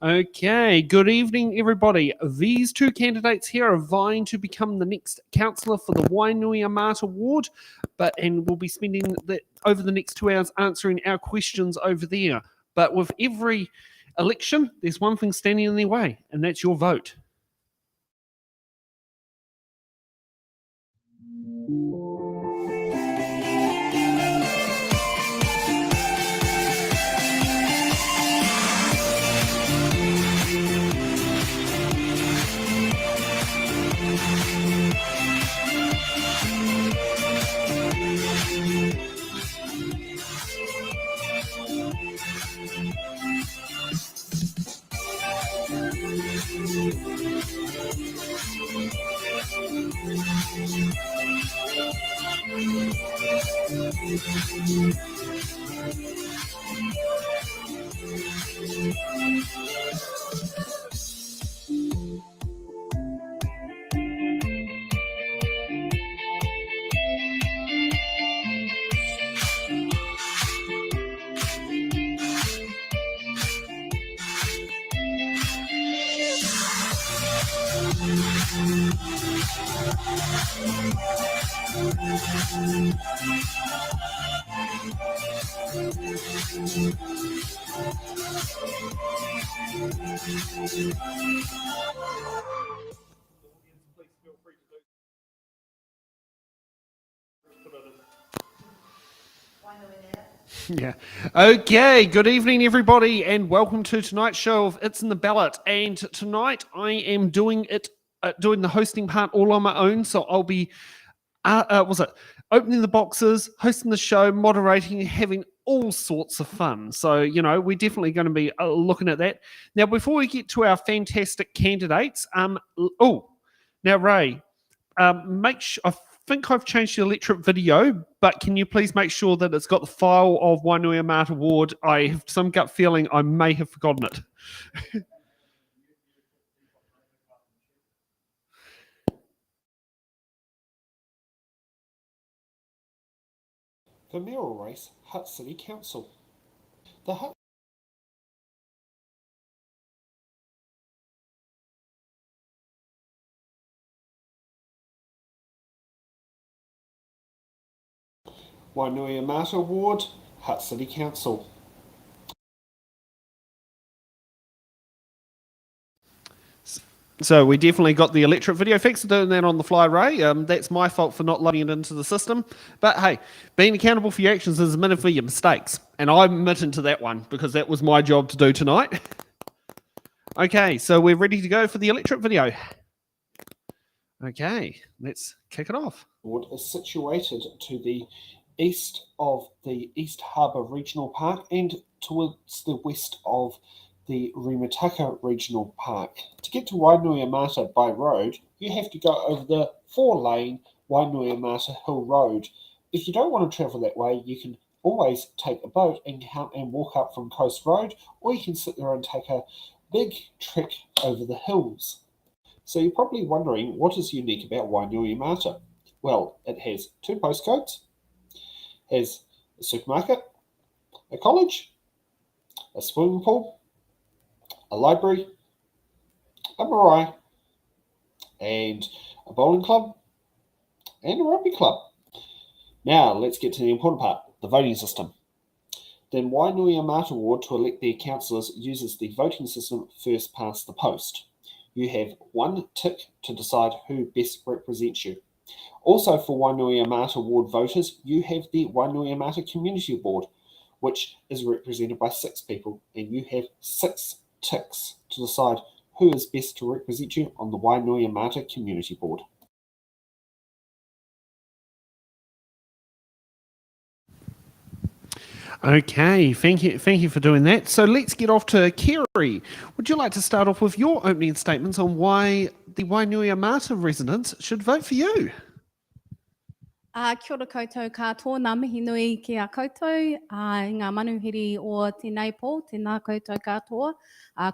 Okay, good evening, everybody. These two candidates here are vying to become the next councillor for the Wainuiomata Ward, and we'll be spending over the next 2 hours answering our questions over there. But with every election, there's one thing standing in their way, and that's your vote. Yeah. Okay, good evening, everybody, and welcome to tonight's show of It's in the Ballot. And tonight I am doing the hosting part all on my own. So I'll be, opening the boxes, hosting the show, moderating, having all sorts of fun. So, we're definitely going to be looking at that. Now, before we get to our fantastic candidates, now, Ray, I think I've changed the electorate video, but can you please make sure that it's got the file of Wainuiomata Ward? I have some gut feeling I may have forgotten it. The mayoral race, Hutt City Council. The Hutt Wainuiomata Ward, Hutt City Council. So we definitely got the electorate video. Thanks for doing that on the fly, Ray. That's my fault for not loading it into the system. But hey, being accountable for your actions is admitting for your mistakes. And I'm admitting to that one because that was my job to do tonight. Okay, so we're ready to go for the electorate video. Okay, let's kick it off. Ward is situated to the east of the East Harbour Regional Park and towards the west of the Rimataka Regional Park. To get to Wainuiomata by road, you have to go over the 4-lane Wainuiomata Hill Road. If you don't want to travel that way, you can always take a boat and walk up from Coast Road, or you can sit there and take a big trek over the hills. So you're probably wondering what is unique about Wainuiomata. Well, it has 2 postcodes, has a supermarket, a college, a swimming pool, a library, a marae, and a bowling club, and a rugby club. Now, let's get to the important part, the voting system. The Wainuiomata Ward to elect their councillors uses the voting system first past the post. You have 1 tick to decide who best represents you. Also for Wainuiomata Ward voters, you have the Wainuiomata Community Board, which is represented by 6 people, and you have 6 ticks to decide who is best to represent you on the Wainuiomata Community Board. Okay, thank you for doing that. So let's get off to Kerry. Would you like to start off with your opening statements on why the Wainuiomata residents should vote for you? Kia ora koutou katoa, ngā mihi nui ki a koutou, ngā manuhiri o tēnei pō, tēnā koutou katoa,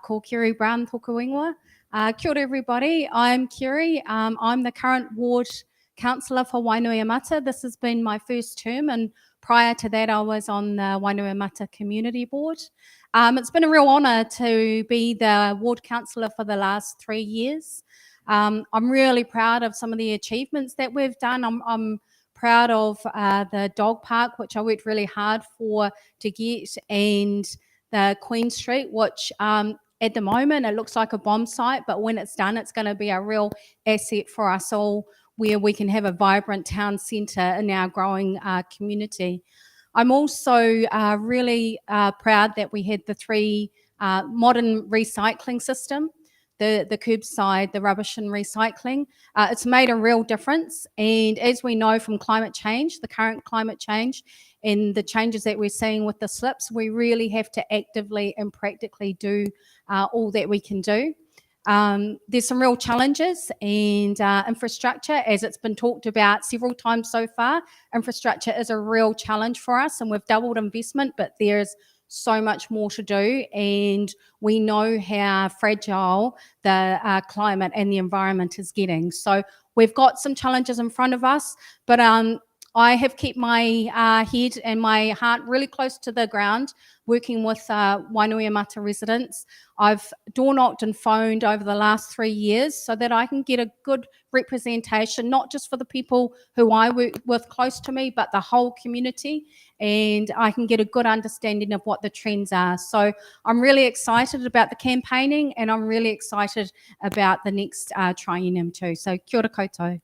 ko Kerry Brown tōku ingoa. Kia ora everybody, I'm Kerry, I'm the current ward councillor for Wainuiomata. This has been my first term, and Prior to that, I was on the Wainuiomata Community Board. It's been a real honour to be the ward councillor for the last 3 years. I'm really proud of some of the achievements that we've done. I'm proud of the dog park, which I worked really hard for to get, and the Queen Street, which at the moment it looks like a bomb site, but when it's done, it's going to be a real asset for us all, where we can have a vibrant town centre in our growing community. I'm also really proud that we had the 3 modern recycling system, the curbside, the rubbish and recycling. It's made a real difference. And as we know from climate change, the current climate change and the changes that we're seeing with the slips, we really have to actively and practically do all that we can do. There's some real challenges, and infrastructure, as it's been talked about several times so far, infrastructure is a real challenge for us, and we've doubled investment, but there's so much more to do, and we know how fragile the climate and the environment is getting. So we've got some challenges in front of us, but I have kept my head and my heart really close to the ground, working with Wainuiomata residents. I've door knocked and phoned over the last 3 years so that I can get a good representation, not just for the people who I work with close to me, but the whole community, and I can get a good understanding of what the trends are. So I'm really excited about the campaigning, and I'm really excited about the next triennium too. So kia ora koutou.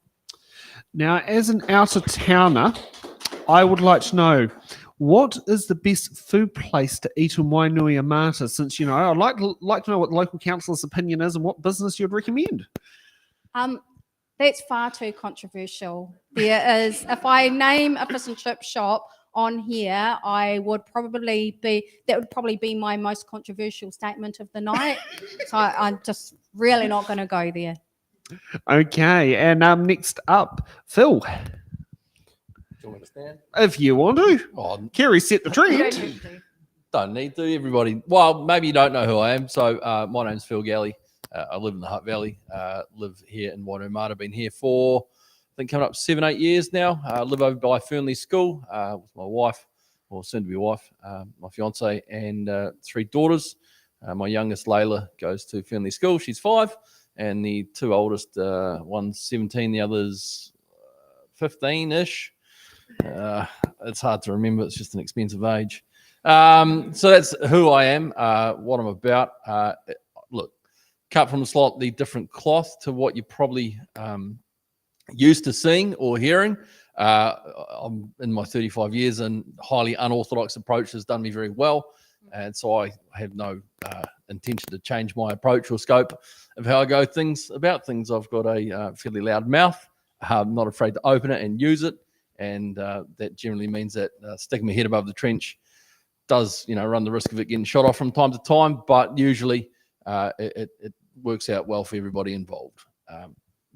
Now, as an out-of-towner, I would like to know, what is the best food place to eat in Wainuiomata? Since, you know, I'd like to know what the local councillor's opinion is and what business you'd recommend. That's far too controversial. There is, if I name a fish and chip shop on here, that would probably be my most controversial statement of the night. So I'm just really not going to go there. Okay, and next up, Phil. Do you understand? If you want to. Oh, Kerry set the trend. don't need to. Everybody, well, maybe you don't know who I am. So my name's Phil Galley. I live in the Hutt Valley. Live here in Wainuiomata. Been here for, I think, coming up 7-8 years now. Live over by Fernley School with my wife, or soon-to-be wife, my fiance, and 3 daughters. My youngest, Layla, goes to Fernley School. She's 5. And the 2 oldest, one's 17, the other's 15-ish. It's hard to remember. It's just an expensive age. So that's who I am, what I'm about. Look, cut from a slightly different cloth to what you're probably used to seeing or hearing. I'm in my 35 years, and highly unorthodox approach has done me very well. And so I have no intention to change my approach or scope of how I go about things. I've got a fairly loud mouth. I'm not afraid to open it and use it. And that generally means that sticking my head above the trench does, run the risk of it getting shot off from time to time. But usually it works out well for everybody involved.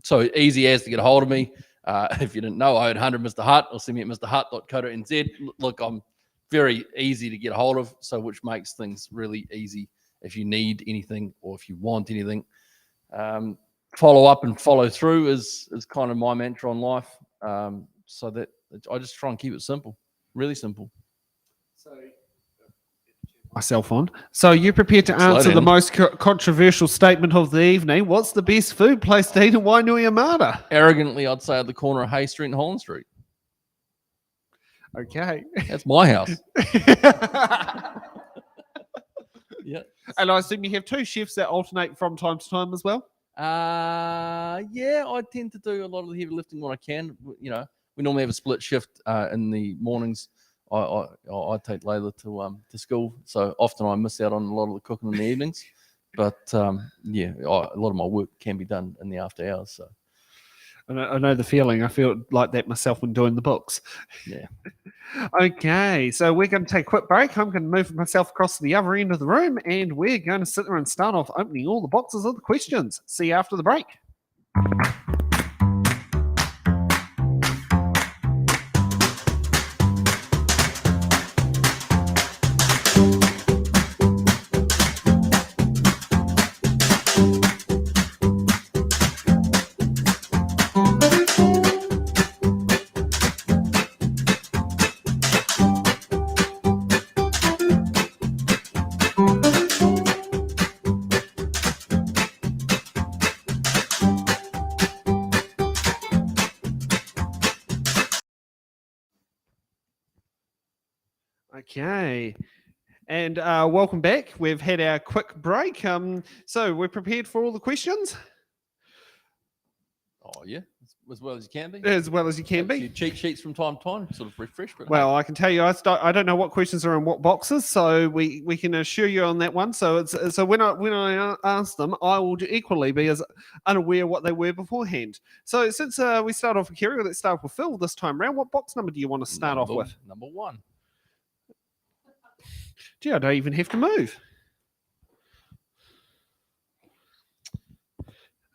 So easy as to get a hold of me. If you didn't know, I own 100 Mr. Hutt, or send me at mrhutt.co.nz. Look, I'm very easy to get a hold of, so which makes things really easy if you need anything or if you want anything. Follow up and follow through is kind of my mantra on life. So that I just try and keep it simple, really simple. Myself on. So you're prepared to answer the most controversial statement of the evening. What's the best food place to eat in Wainuiomata? Arrogantly, I'd say at the corner of Hay Street and Holland Street. Okay. That's my house. Yeah. And I assume you have 2 chefs that alternate from time to time as well? Yeah, I tend to do a lot of the heavy lifting when I can. We normally have a split shift in the mornings. I take Layla to school, so often I miss out on a lot of the cooking in the evenings. But a lot of my work can be done in the after hours. So I know the feeling. I feel like that myself when doing the books. Yeah. Okay, so we're going to take a quick break. I'm going to move myself across to the other end of the room, and we're going to sit there and start off opening all the boxes of the questions. See you after the break. Okay. And welcome back. We've had our quick break. So we're prepared for all the questions? Oh, yeah, as well as you can be. As well as you can Have a be. few cheat sheets from time to time, sort of refresh. But Well, I can tell you, I don't know what questions are in what boxes, so we can assure you on that one. So when I ask them, I will equally be as unaware what they were beforehand. So since we start off with Kerry, let's start with Phil this time round. What box number do you want to start off with? Number 1. Gee, I don't even have to move.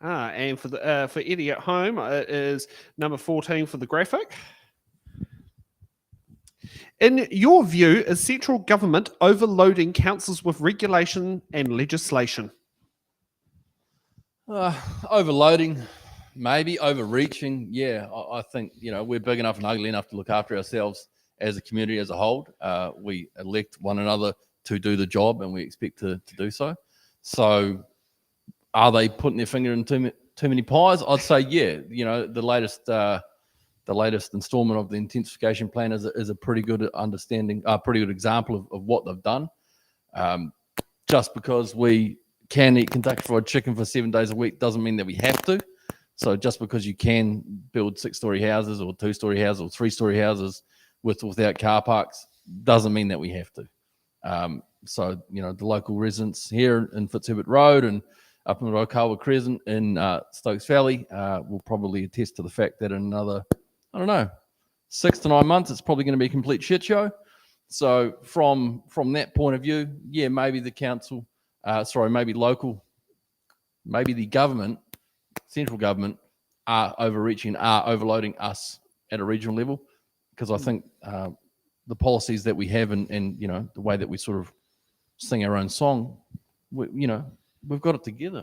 And for Eddie at home, it is number 14 for the graphic. In your view, is central government overloading councils with regulation and legislation? Overloading, maybe overreaching. Yeah, I think we're big enough and ugly enough to look after ourselves as a community as a whole. We elect one another to do the job, and we expect to do so. So, are they putting their finger in too many pies? I'd say, yeah. The latest installment of the intensification plan is a pretty good understanding, pretty good example of what they've done. Just because we can eat Kentucky Fried Chicken for 7 days a week doesn't mean that we have to. So just because you can build 6-story houses or 2-story houses or 3-story houses without car parks doesn't mean that we have to. So the local residents here in Fitzherbert Road and up in Rokawa Crescent in Stokes Valley will probably attest to the fact that in another, 6 to 9 months, it's probably going to be a complete shit show. So from that point of view, yeah, maybe the council, maybe the government, central government, are overreaching, are overloading us at a regional level, because I think the policies that we have and the way that we sort of sing our own song, we've got it together.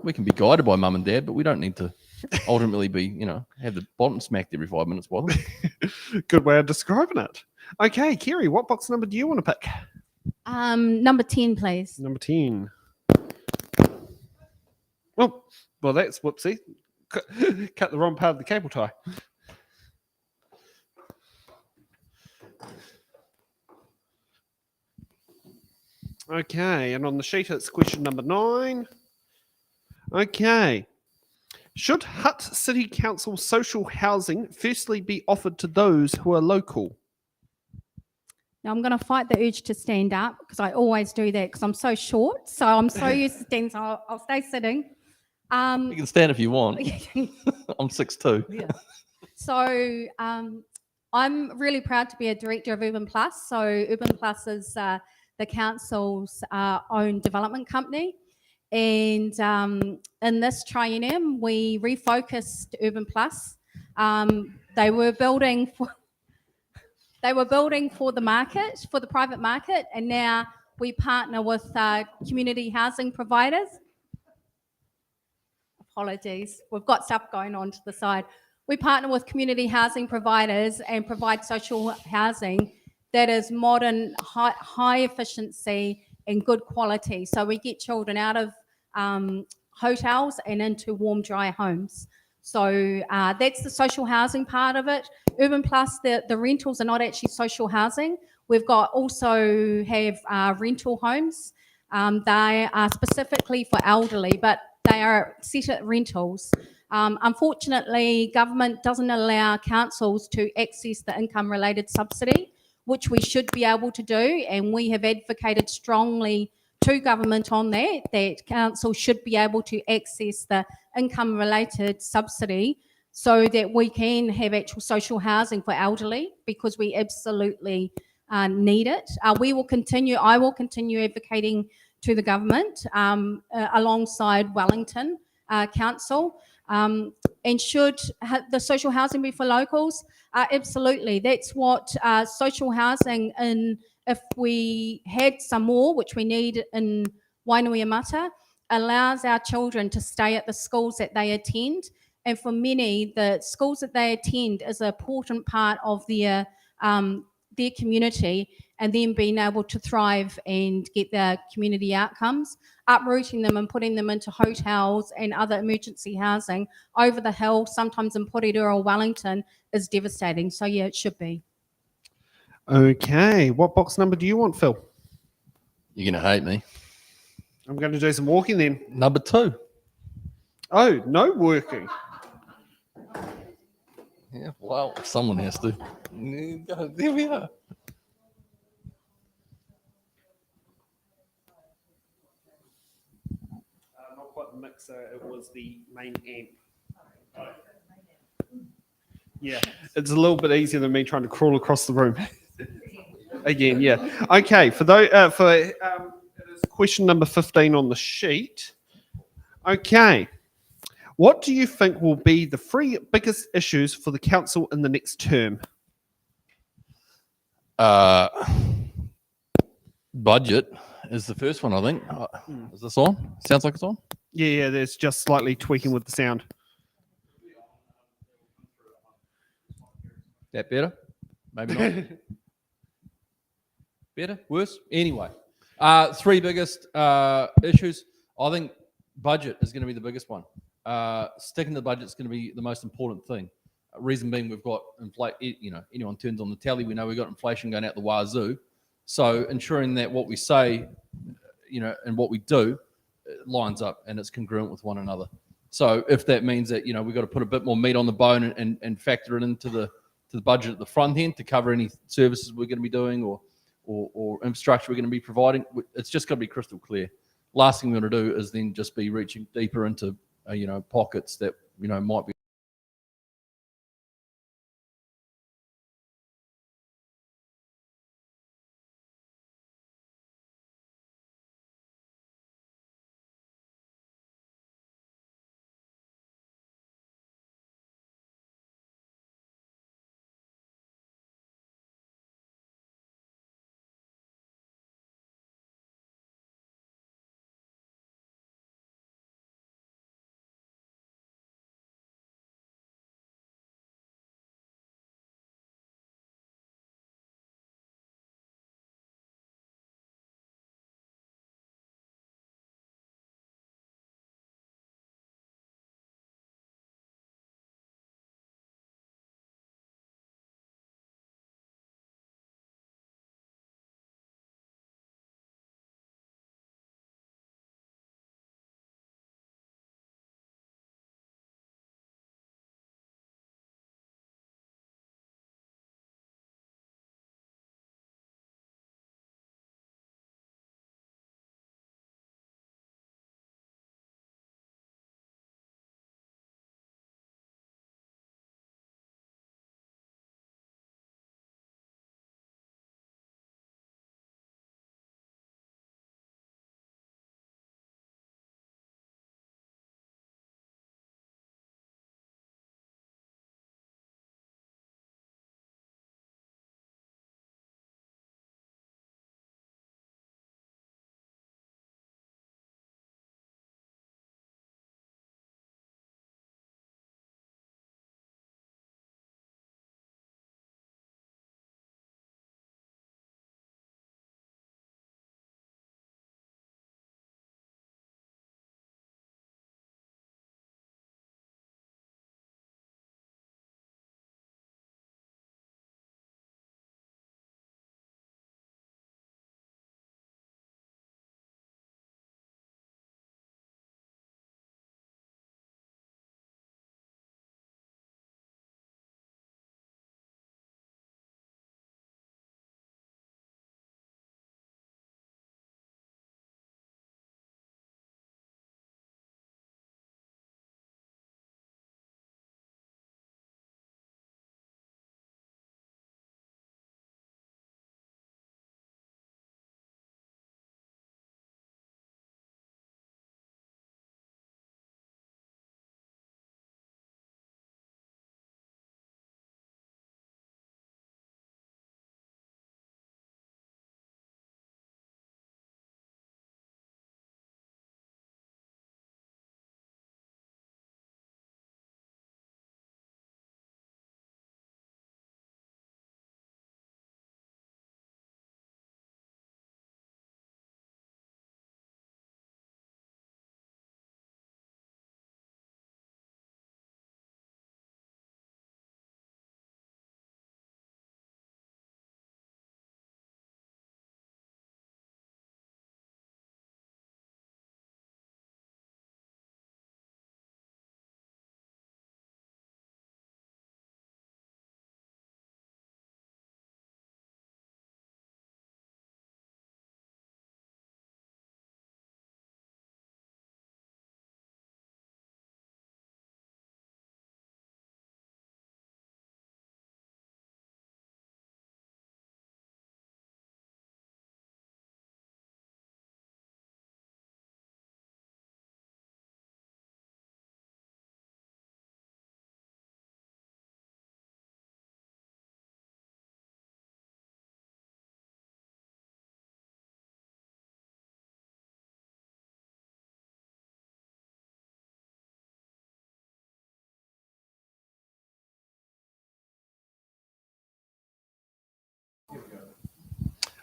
We can be guided by mum and dad, but we don't need to ultimately be, have the bottom smacked every 5 minutes by them. Good way of describing it. Okay, Kerry, what box number do you want to pick? Number 10, please. Number 10. Oh, well, that's whoopsie. Cut the wrong part of the cable tie. Okay, and on the sheet it's question number 9. Okay. Should Hutt City Council social housing firstly be offered to those who are local? Now I'm going to fight the urge to stand up because I always do that because I'm so short. So I'm so used to standing, so I'll stay sitting. You can stand if you want. I'm 6'2". Yeah. So I'm really proud to be a director of Urban Plus. So Urban Plus is the council's own development company. And in this triennium, we refocused Urban Plus. They were building for the market, for the private market, and now we partner with community housing providers. Apologies, we've got stuff going on to the side. We partner with community housing providers and provide social housing that is modern, high efficiency and good quality. So we get children out of hotels and into warm, dry homes. So that's the social housing part of it. Urban Plus, the rentals are not actually social housing. We've got also have rental homes. They are specifically for elderly, but they are set at rentals. Unfortunately, government doesn't allow councils to access the income-related subsidy, which we should be able to do, and we have advocated strongly to government on that council should be able to access the income-related subsidy so that we can have actual social housing for elderly, because we absolutely need it. I will continue advocating to the government alongside Wellington Council. And should the social housing be for locals? Absolutely. That's what social housing, if we had some more, which we need in Wainuiomata, allows our children to stay at the schools that they attend. And for many, the schools that they attend is an important part of their community, and then being able to thrive and get their community outcomes. Uprooting them and putting them into hotels and other emergency housing over the hill, sometimes in Porirua or Wellington, is devastating. So yeah, it should be. Okay, what box number do you want, Phil? You're going to hate me. I'm going to do some walking then. Number 2. Oh, no working. Yeah, well, someone has to. There we are. Not quite the mixer, it was the main amp. Yeah, it's a little bit easier than me trying to crawl across the room. Again, yeah. Okay, for those, it is question number 15 on the sheet. Okay, what do you think will be the 3 biggest issues for the council in the next term? Budget is the first one, I think. Is this on? Sounds like it's on. Yeah, there's just slightly tweaking with the sound. That better? Maybe not. Better? Worse? Anyway, 3 biggest issues. I think budget is going to be the biggest one. Sticking to the budget is going to be the most important thing. Reason being, we've got anyone turns on the tally, we know we've got inflation going out the wazoo. So ensuring that what we say, and what we do lines up and it's congruent with one another. So if that means that, we've got to put a bit more meat on the bone and factor it into the budget at the front end to cover any services we're going to be doing or infrastructure we're going to be providing, it's just got to be crystal clear. Last thing we want to do is then just be reaching deeper into, pockets that, might be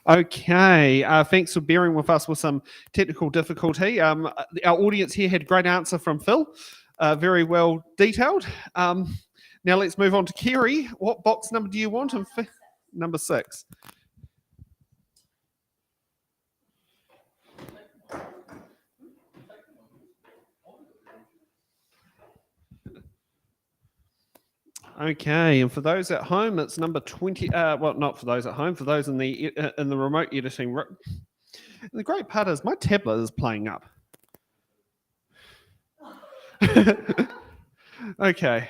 Okay, thanks for bearing with us with some technical difficulty. Our audience here had a great answer from Phil, very well detailed. Now let's move on to Kerry. What box number do you want? Number 6. Okay, and for those at home, it's number 20. Well, not for those at home. For those in the remote editing room. The great part is my tablet is playing up. Okay,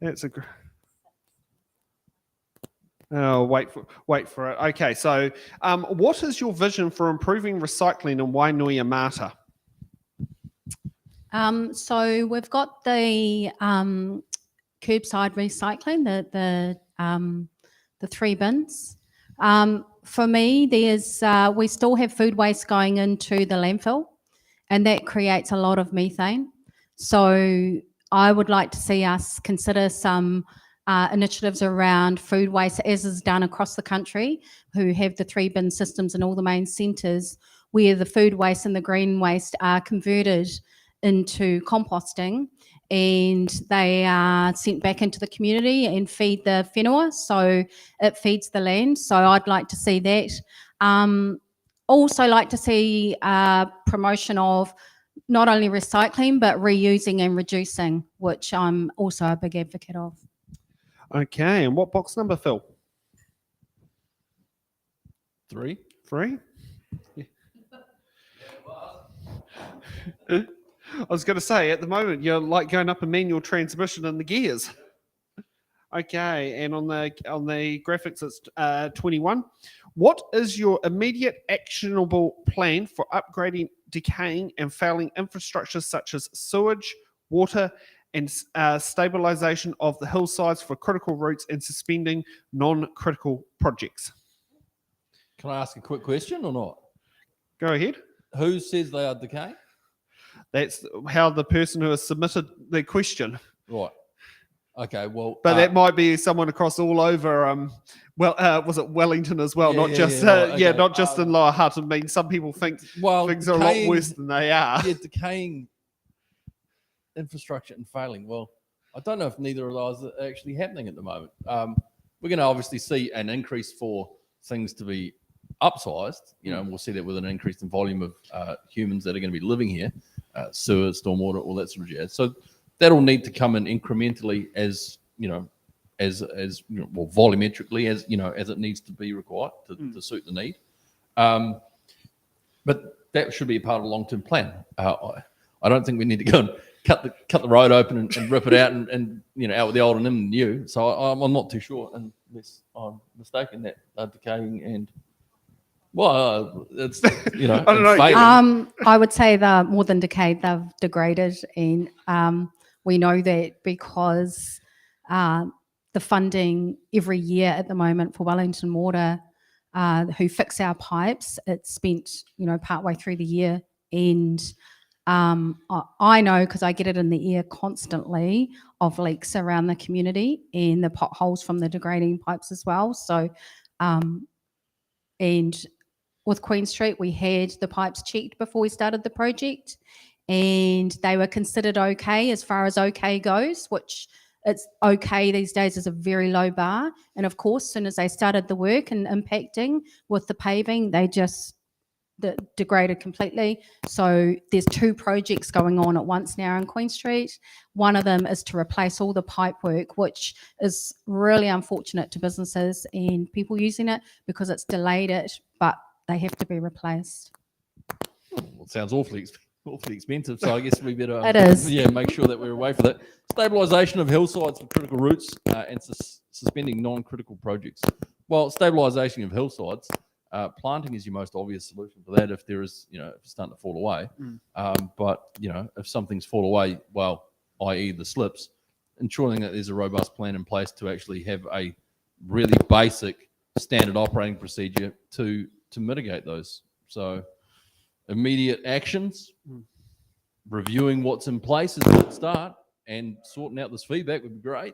that's a. Oh, wait for it. Okay, so what is your vision for improving recycling in Wainuiomata? So we've got the curbside recycling, the 3 bins. For me, we still have food waste going into the landfill, and that creates a lot of methane. So I would like to see us consider some initiatives around food waste, as is done across the country, who have the 3 bin systems in all the main centres, where the food waste and the green waste are converted into composting, and they are sent back into the community and feed the whenua, so it feeds the land. So I'd like to see that. Also like to see promotion of not only recycling but reusing and reducing, which I'm also a big advocate of. Okay, and what box number, Phil? 3. 3? Yeah. I was going to say, at the moment, you're like going up a manual transmission in the gears. Okay, and on the graphics, it's 21. What is your immediate actionable plan for upgrading decaying and failing infrastructure such as sewage, water, and stabilisation of the hillsides for critical routes and suspending non-critical projects? Can I ask a quick question or not? Go ahead. Who says they are decaying? That's how the person who has submitted the question. Right. Okay, well... But that might be someone across all over, was it Wellington as well? Yeah, not just okay. not just in Lower Hutt. I mean, some people think things are a lot worse than they are. Yeah, decaying infrastructure and failing. Well, I don't know if neither of those are actually happening at the moment. We're going to obviously see an increase for things to be upsized. You know, and we'll see that with an increase in volume of humans that are going to be living here, sewer, stormwater, all that sort of jazz. So that'll need to come in incrementally as volumetrically as it needs to be required to suit the need. But that should be a part of a long-term plan. I don't think we need to go and cut the road open and rip it out and out with the old and in the new. So I'm not too sure, unless I'm mistaken, that they're decaying and it's I don't know. failing. I would say they're more than decayed; they've degraded, and we know that because the funding every year at the moment for Wellington Water, who fix our pipes, it's spent partway through the year, and I know because I get it in the ear constantly of leaks around the community and the potholes from the degrading pipes as well. So, and with Queen Street, we had the pipes checked before we started the project, and they were considered okay as far as okay goes, which it's okay these days is a very low bar. And of course, as soon as they started the work and impacting with the paving, they just degraded completely. So there's 2 projects going on at once now in Queen Street. One of them is to replace all the pipe work, which is really unfortunate to businesses and people using it because it's delayed it, but they have to be replaced. Well, it sounds awfully expensive, so I guess we better It is. make sure that we're away for that. Stabilisation of hillsides for critical routes and suspending non-critical projects. Well, stabilisation of hillsides, planting is your most obvious solution for that if there is, if it's starting to fall away. But, if something's fall away, well, i.e. the slips, ensuring that there's a robust plan in place to actually have a really basic standard operating procedure to mitigate those. So immediate actions, reviewing what's in place is a good start, and sorting out this feedback would be great.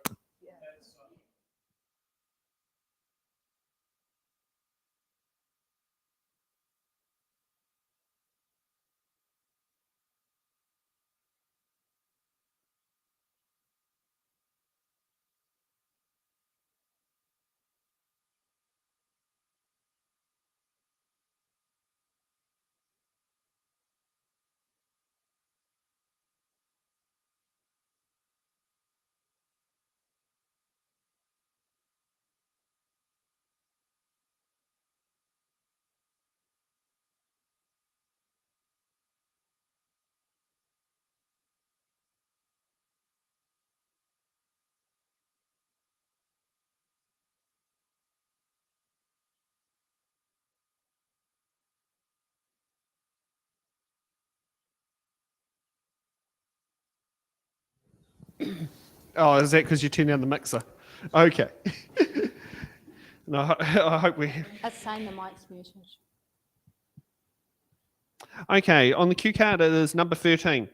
Oh, is that because you turned down the mixer? Okay. No, I hope we. It's saying the mic's muted. Okay, on the cue card it is number 13.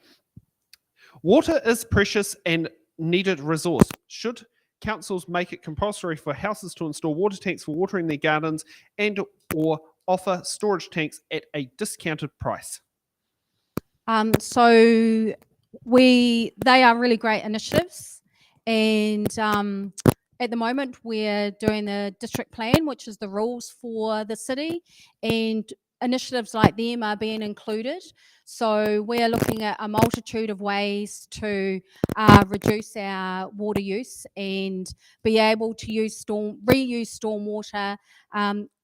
Water is precious and needed resource. Should councils make it compulsory for houses to install water tanks for watering their gardens and or offer storage tanks at a discounted price? So they are really great initiatives, and at the moment we're doing the district plan, which is the rules for the city, and initiatives like them are being included. So we're looking at a multitude of ways to reduce our water use and be able to reuse stormwater.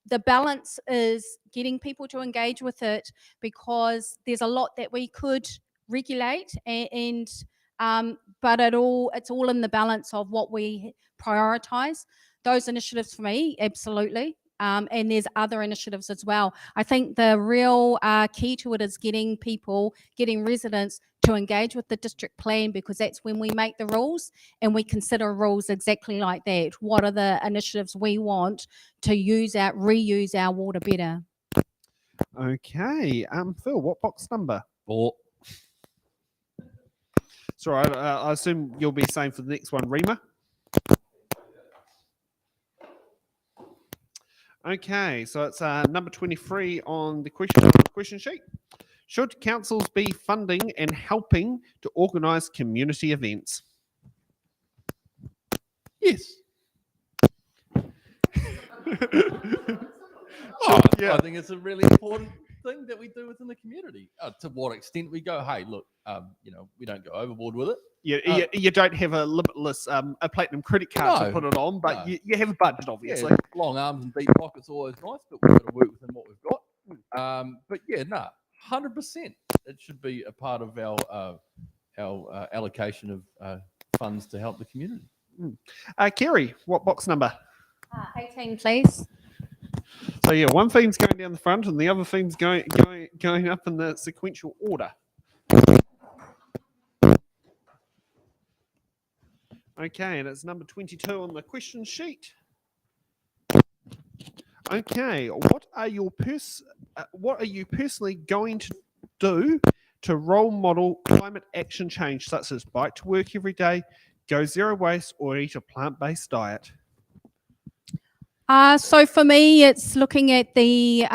The balance is getting people to engage with it, because there's a lot that we could regulate, but it's all in the balance of what we prioritize. Those initiatives for me, absolutely. And there's other initiatives as well. I think the real key to it is getting residents to engage with the district plan, because that's when we make the rules and we consider rules exactly like that. What are the initiatives we want to reuse our water better? Okay, Phil, what box number? 4. Sorry, I assume you'll be saying for the next one, Rima. Okay, so it's number 23 on the question sheet. Should councils be funding and helping to organise community events? Yes. Yeah. I think it's a really important thing that we do within the community. To what extent we go, hey, look, we don't go overboard with it. You don't have a limitless a platinum credit card to No, put it on, but no. you have a budget, obviously. Yeah, long arms and deep pockets are always nice, but we've got to work within what we've got. But yeah, 100%. It should be a part of our allocation of funds to help the community. Kerry, what box number? 18, please. So yeah, one theme's going down the front and the other theme's going up in the sequential order. Okay, and it's number 22 on the question sheet. Okay, what are you personally going to do to role model climate action change, such as bike to work every day, go zero waste, or eat a plant-based diet? So for me, it's looking at the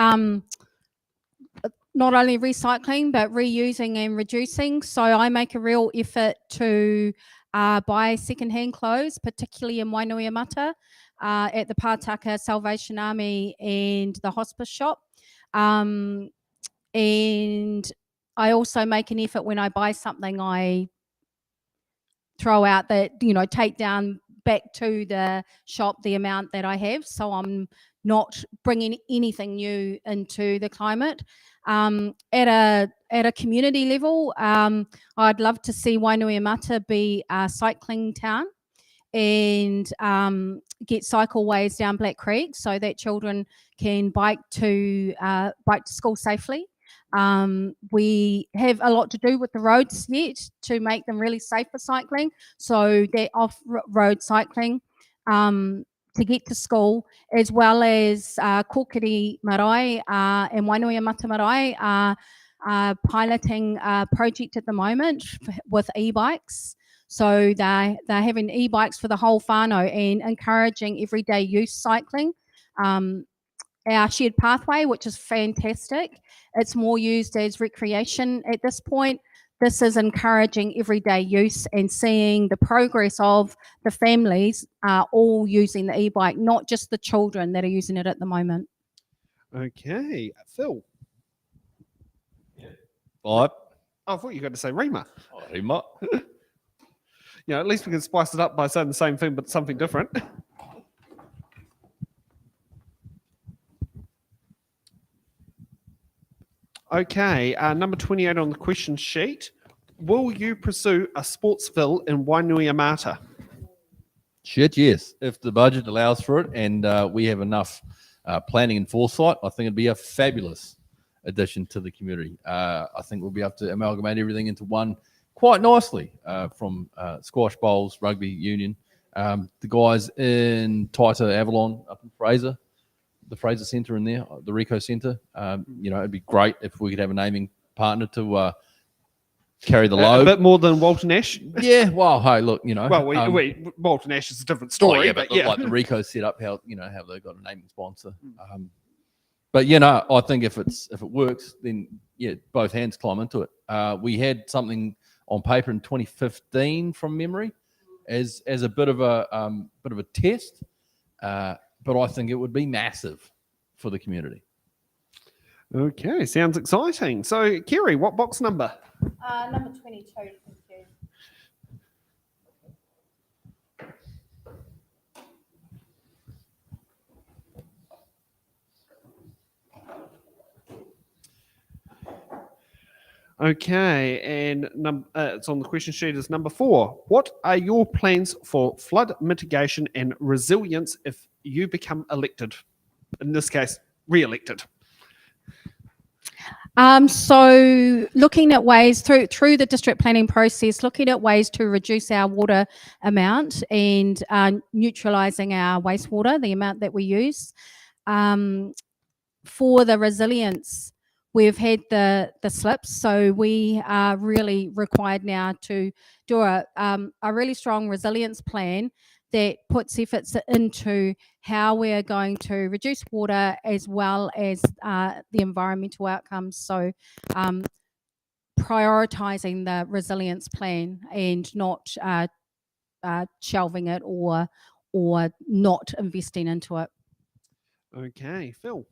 not only recycling but reusing and reducing. So I make a real effort to buy secondhand clothes, particularly in Wainuiomata, at the Pātaka Salvation Army and the hospice shop. And I also make an effort when I buy something, I throw out take down back to the shop the amount that I have, so I'm not bringing anything new into the climate. At a community level, I'd love to see Wainuiomata be a cycling town and get cycleways down Black Creek so that children can bike to school safely. We have a lot to do with the roads yet to make them really safe for cycling, so that off-road cycling to get to school, as well as Kōkiri Marae and Wainuiomata Marae are piloting a project at the moment with e-bikes. So they're having e-bikes for the whole whānau and encouraging everyday use cycling. Our shared pathway, which is fantastic. It's more used as recreation at this point. This is encouraging everyday use and seeing the progress of the families all using the e-bike, not just the children that are using it at the moment. Okay, Phil. 5. Oh, I thought you were going to say Rima. Rima. Yeah, at least we can spice it up by saying the same thing but something different. Okay, number 28 on the question sheet. Will you pursue a sportsville in Wainuiomata? Shit, yes. If the budget allows for it and we have enough planning and foresight, I think it'd be a fabulous addition to the community. I think we'll be able to amalgamate everything into one quite nicely from squash bowls, rugby union. The guys in Taita Avalon up in Fraser, the Fraser Centre in there, the Rico Centre. It'd be great if we could have a naming partner to carry the load. A bit more than Walter Nash. Yeah, well, hey, look, Well, Walter Nash is a different story. but yeah. like the Rico set up, how they've got a naming sponsor. I think if it works, then both hands climb into it. We had something on paper in 2015 from memory, as a bit of a test, but I think it would be massive for the community. Okay, sounds exciting. So, Kerry, what box number? Number 22. Thank you. Okay, and it's on the question sheet as number 4. What are your plans for flood mitigation and resilience if you become elected? In this case, re-elected. So looking at ways through the district planning process, looking at ways to reduce our water amount and neutralising our wastewater, the amount that we use. For the resilience, we've had the slips, so we are really required now to do a really strong resilience plan that puts efforts into how we're going to reduce water as well as the environmental outcomes. So prioritising the resilience plan and not shelving it or not investing into it. Okay, Phil.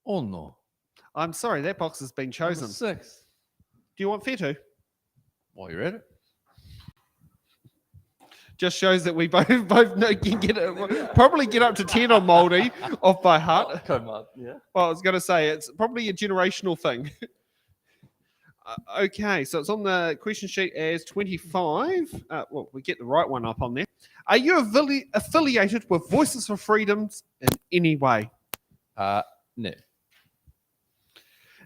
Oh no, I'm sorry, that box has been chosen. Number 6. Do you want fair to? While you're at it. Just shows that we both know, can get it, probably get up to 10 on Māori off by Hutt. Come on, yeah. Well, I was going to say it's probably a generational thing. Okay, so it's on the question sheet as 25. Well, we get the right one up on there. Are you affiliated with Voices for Freedoms in any way? No.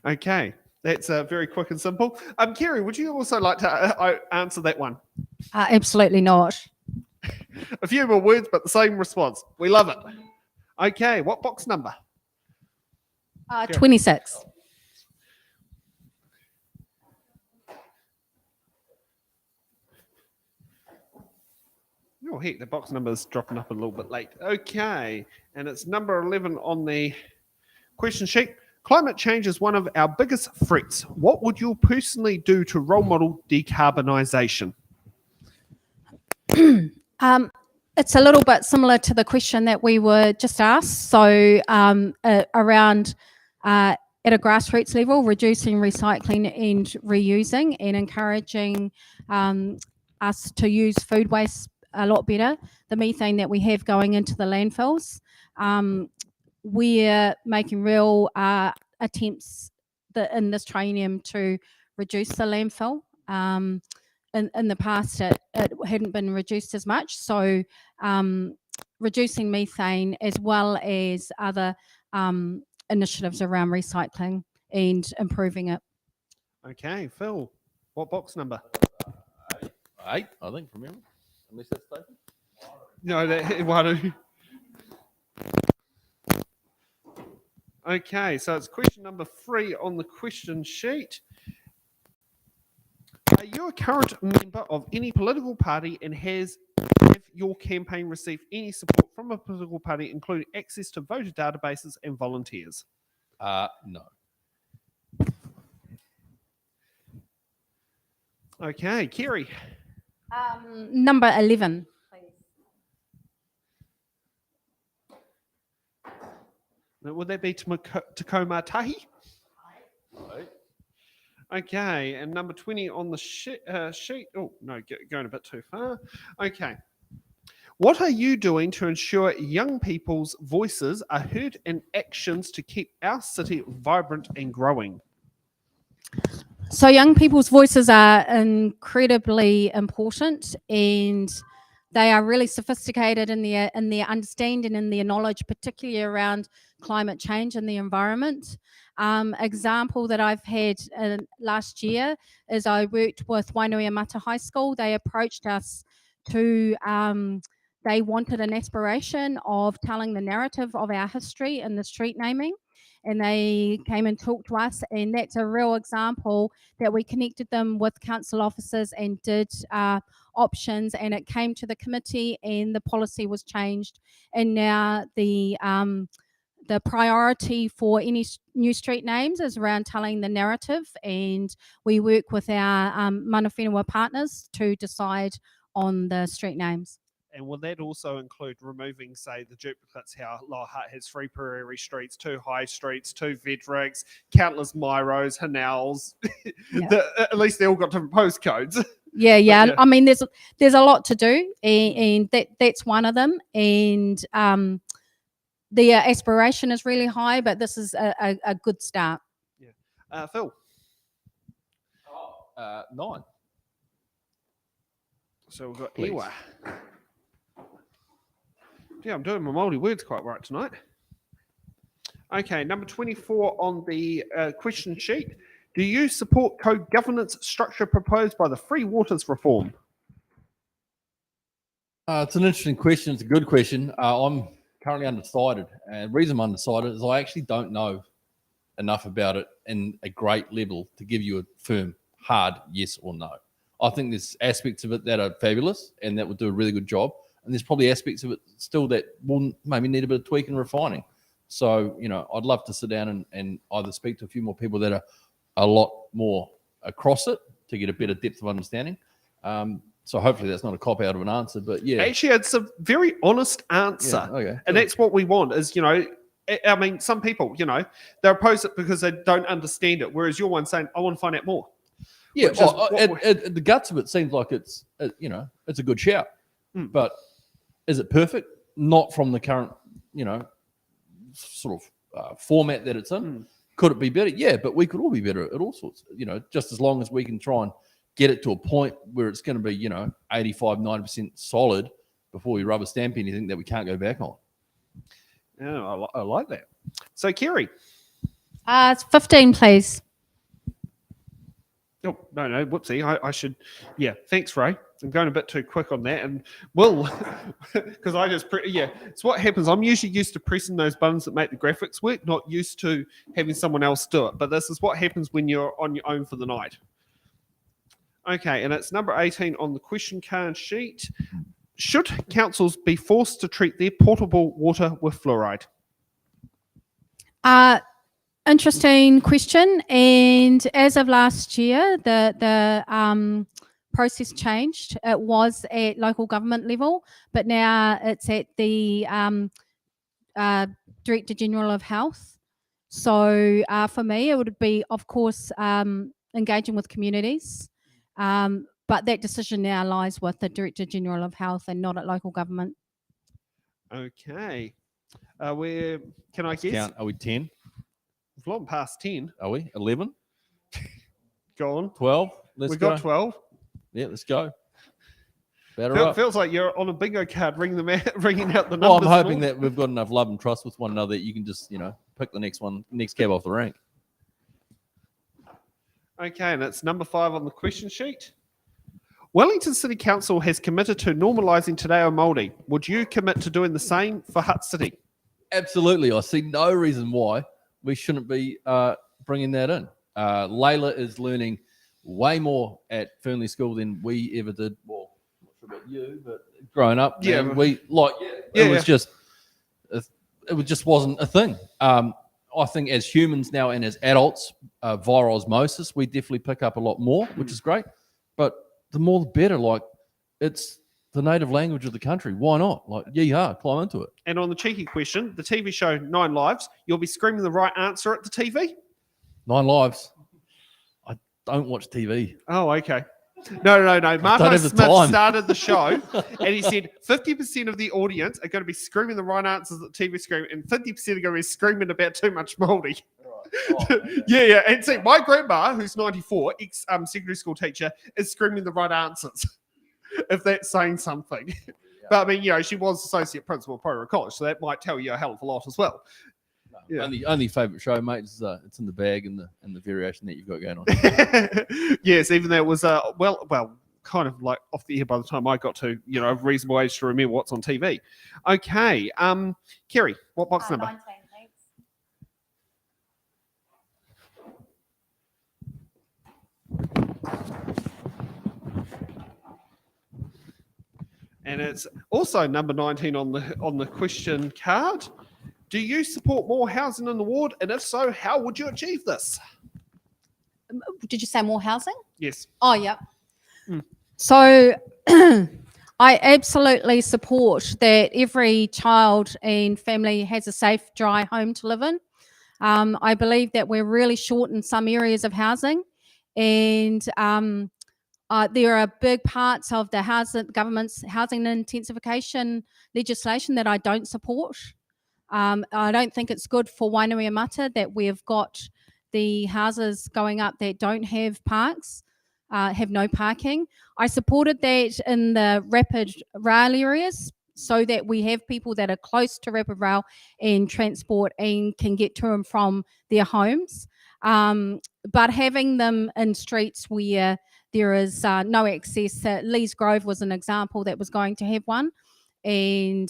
Okay, that's very quick and simple. Kerry, would you also like to answer that one? Absolutely not. A few more words, but the same response. We love it. Okay, what box number? 26. Oh, heck, the box number is dropping up a little bit late. Okay, and it's number 11 on the question sheet. Climate change is one of our biggest threats. What would you personally do to role model decarbonisation? It's a little bit similar to the question that we were just asked. So around at a grassroots level, reducing recycling and reusing and encouraging us to use food waste a lot better. The methane that we have going into the landfills. We're making real attempts in this triennium to reduce the landfill. In the past, it hadn't been reduced as much. So reducing methane as well as other initiatives around recycling and improving it. Okay, Phil, what box number? 8, I think, from memory. Unless that's taken. No, that one. Okay, so it's question number 3 on the question sheet. Are you a current member of any political party and have your campaign received any support from a political party, including access to voter databases and volunteers? No. Okay, Kerry. Number 11. Now, would that be Tacoma Tahi? Right. Okay, and number 20 on the sheet. Oh, no, going a bit too far. Okay. What are you doing to ensure young people's voices are heard and actions to keep our city vibrant and growing? So young people's voices are incredibly important, and they are really sophisticated in their understanding and their knowledge, particularly around climate change and the environment. Example that I've had last year is I worked with Wainuiomata High School. They approached us to, they wanted an aspiration of telling the narrative of our history in the street naming. And they came and talked to us, and that's a real example that we connected them with council officers and did options, and it came to the committee and the policy was changed. And now the priority for any new street names is around telling the narrative, and we work with our mana whenua partners to decide on the street names. And will that also include removing, say, the duplicates, how Lower Hutt has 3 Prairie Streets, 2 High Streets, 2 Vedrigs, countless Myros, Hanals. Yeah. At least they all got different postcodes. Yeah. yeah. I mean, there's a lot to do, and that's one of them. And the aspiration is really high, but this is a good start. Yeah. Phil? 9. So we've got Please. Ewa. Yeah, I'm doing my Māori words quite right tonight. Okay, number 24 on the question sheet. Do you support co-governance structure proposed by the Free Waters Reform? It's an interesting question. It's a good question. I'm currently undecided. And the reason I'm undecided is I actually don't know enough about it in a great level to give you a firm, hard yes or no. I think there's aspects of it that are fabulous and that would do a really good job. And there's probably aspects of it still that will maybe need a bit of tweak and refining. So, I'd love to sit down and either speak to a few more people that are a lot more across it to get a better depth of understanding. So hopefully that's not a cop-out of an answer, but yeah. Actually, it's a very honest answer. Yeah, okay. And that's what we want is, I mean, some people, they oppose it because they don't understand it, whereas you're one saying, I want to find out more. Yeah, Which is the guts of it seems like it's a good shout. But is it perfect? Not from the current, sort of format that it's in. Could it be better? Yeah, but we could all be better at all sorts, just as long as we can try and get it to a point where it's going to be, 85, 90% solid before we rubber stamp anything that we can't go back on. Yeah, I like that. So, Kerry. It's 15, please. Oh, no, whoopsie. I should, thanks, Ray. I'm going a bit too quick on that. And Will, because it's what happens. I'm usually used to pressing those buttons that make the graphics work, not used to having someone else do it. But this is what happens when you're on your own for the night. Okay, and it's number 18 on the question card sheet. Should councils be forced to treat their potable water with fluoride? Interesting question. And as of last year, the process changed. It was at local government level, but now it's at the Director General of Health. So for me, it would be, of course, engaging with communities. But that decision now lies with the Director General of Health and not at local government. Okay. Can I guess? Count, are we 10? We've long past 10. Are we? 11? Go on. 12? We've got 12. Yeah, let's go. Batter up. Feels like you're on a bingo card ringing out the numbers. Well, I'm hoping that we've got enough love and trust with one another that you can just, pick the next cab off the rank. Okay, and it's number 5 on the question sheet. Wellington City Council has committed to normalising Te Reo Māori. Would you commit to doing the same for Hutt City? Absolutely. I see no reason why we shouldn't be bringing that in. Layla is learning way more at Fernley School than we ever did. Well, I'm not sure about you, but growing up, it just wasn't a thing. I think as humans now and as adults, via osmosis, we definitely pick up a lot more, which is great. But the more the better. Like, it's the native language of the country. Why not? Like, climb into it. And on the cheeky question, the TV show 9 Lives, you'll be screaming the right answer at the TV? 9 Lives. I don't watch TV. Oh, okay. No. Martin Smith started the show and he said 50% of the audience are going to be screaming the right answers at the TV screen and 50% are going to be screaming about too much Māori. Yeah. And see, my grandma, who's 94, ex-secondary school teacher, is screaming the right answers, if that's saying something. Yeah. But I mean, she was associate principal at Prairie College, so that might tell you a hell of a lot as well. No, Yeah. Only favourite show, mate. Is it's in the bag and the variation that you've got going on. Yes, even though it was well, kind of like off the air by the time I got to a reasonable age to remember what's on TV. Okay, Kerry, what box number? 19, thanks. And it's also number 19 on the question card. Do you support more housing in the ward? And if so, how would you achieve this? Did you say more housing? Yes. Oh, yeah. Mm. So I absolutely support that every child and family has a safe, dry home to live in. I believe that we're really short in some areas of housing, and there are big parts of the government's housing intensification legislation that I don't support. I don't think it's good for Wainuiomata that we've got the houses going up that don't have parks, have no parking. I supported that in the rapid rail areas so that we have people that are close to rapid rail and transport and can get to and from their homes. But having them in streets where there is no access, Lees Grove was an example that was going to have one, and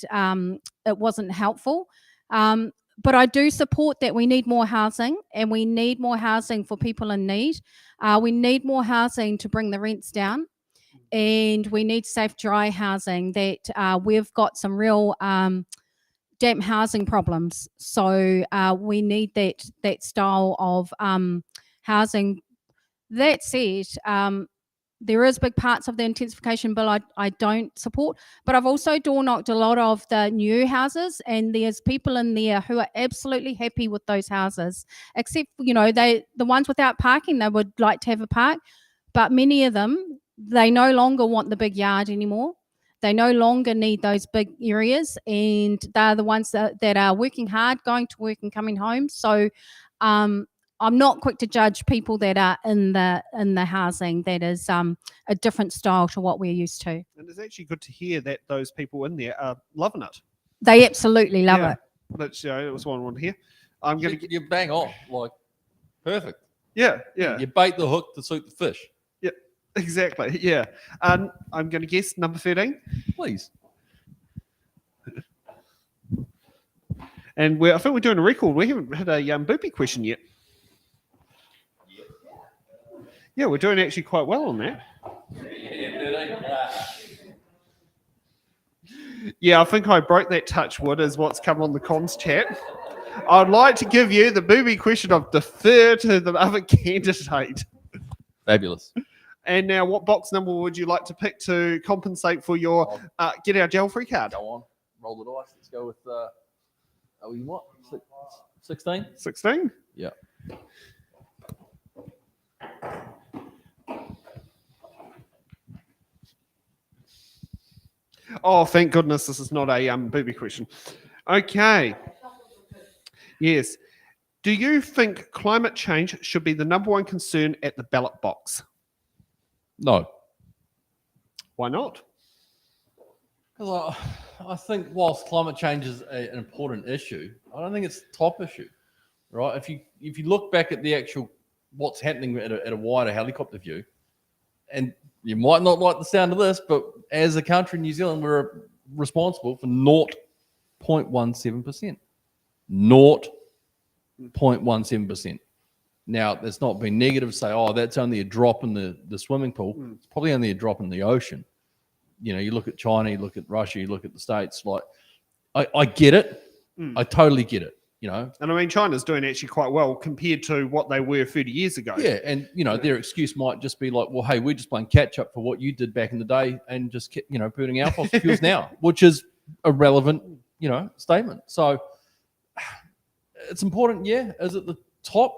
it wasn't helpful. But I do support that we need more housing, and we need more housing for people in need. We need more housing to bring the rents down, and we need safe, dry housing. That we've got some real damp housing problems, so we need that style of housing. That said, there is big parts of the intensification bill I don't support, but I've also door knocked a lot of the new houses, and there's people in there who are absolutely happy with those houses, except the ones without parking, they would like to have a park, but many of them, they no longer want the big yard anymore. They no longer need those big areas, and they're the ones that are working hard, going to work and coming home. So I'm not quick to judge people that are in the housing that is a different style to what we're used to. And it's actually good to hear that those people in there are loving it. They absolutely love it. That's it was what I want to hear. I'm gonna get You bang on, like perfect. yeah. You bait the hook to suit the fish. Yeah, exactly. Yeah. I'm gonna guess number 13. Please. And I think we're doing a record. We haven't had a boopy question yet. Yeah, we're doing actually quite well on that. Yeah, I think I broke that touch wood is what's come on the comms chat. I'd like to give you the booby question of defer to the other candidate. Fabulous. And now what box number would you like to pick to compensate for your get our jail free card? Go on. Roll the dice. Let's go with you what? 16? 16? Yeah. Oh, thank goodness this is not a booby question. Okay. Yes. Do you think climate change should be the number one concern at the ballot box? No. Why not? Because I think whilst climate change is an important issue, I don't think it's the top issue, right? If you look back at the actual what's happening at a wider helicopter view, and you might not like the sound of this, but as a country, New Zealand, we're responsible for 0.17%. 0.17%. Now, that's not been negative to say, oh, that's only a drop in the swimming pool. It's probably only a drop in the ocean. You look at China, you look at Russia, you look at the States. Like, I get it. I totally get it. And I mean, China's doing actually quite well compared to what they were 30 years ago. Yeah, and their excuse might just be like, well, hey, we're just playing catch up for what you did back in the day, and just burning our fossil fuels now, which is a relevant statement. So it's important. Yeah, is it the top?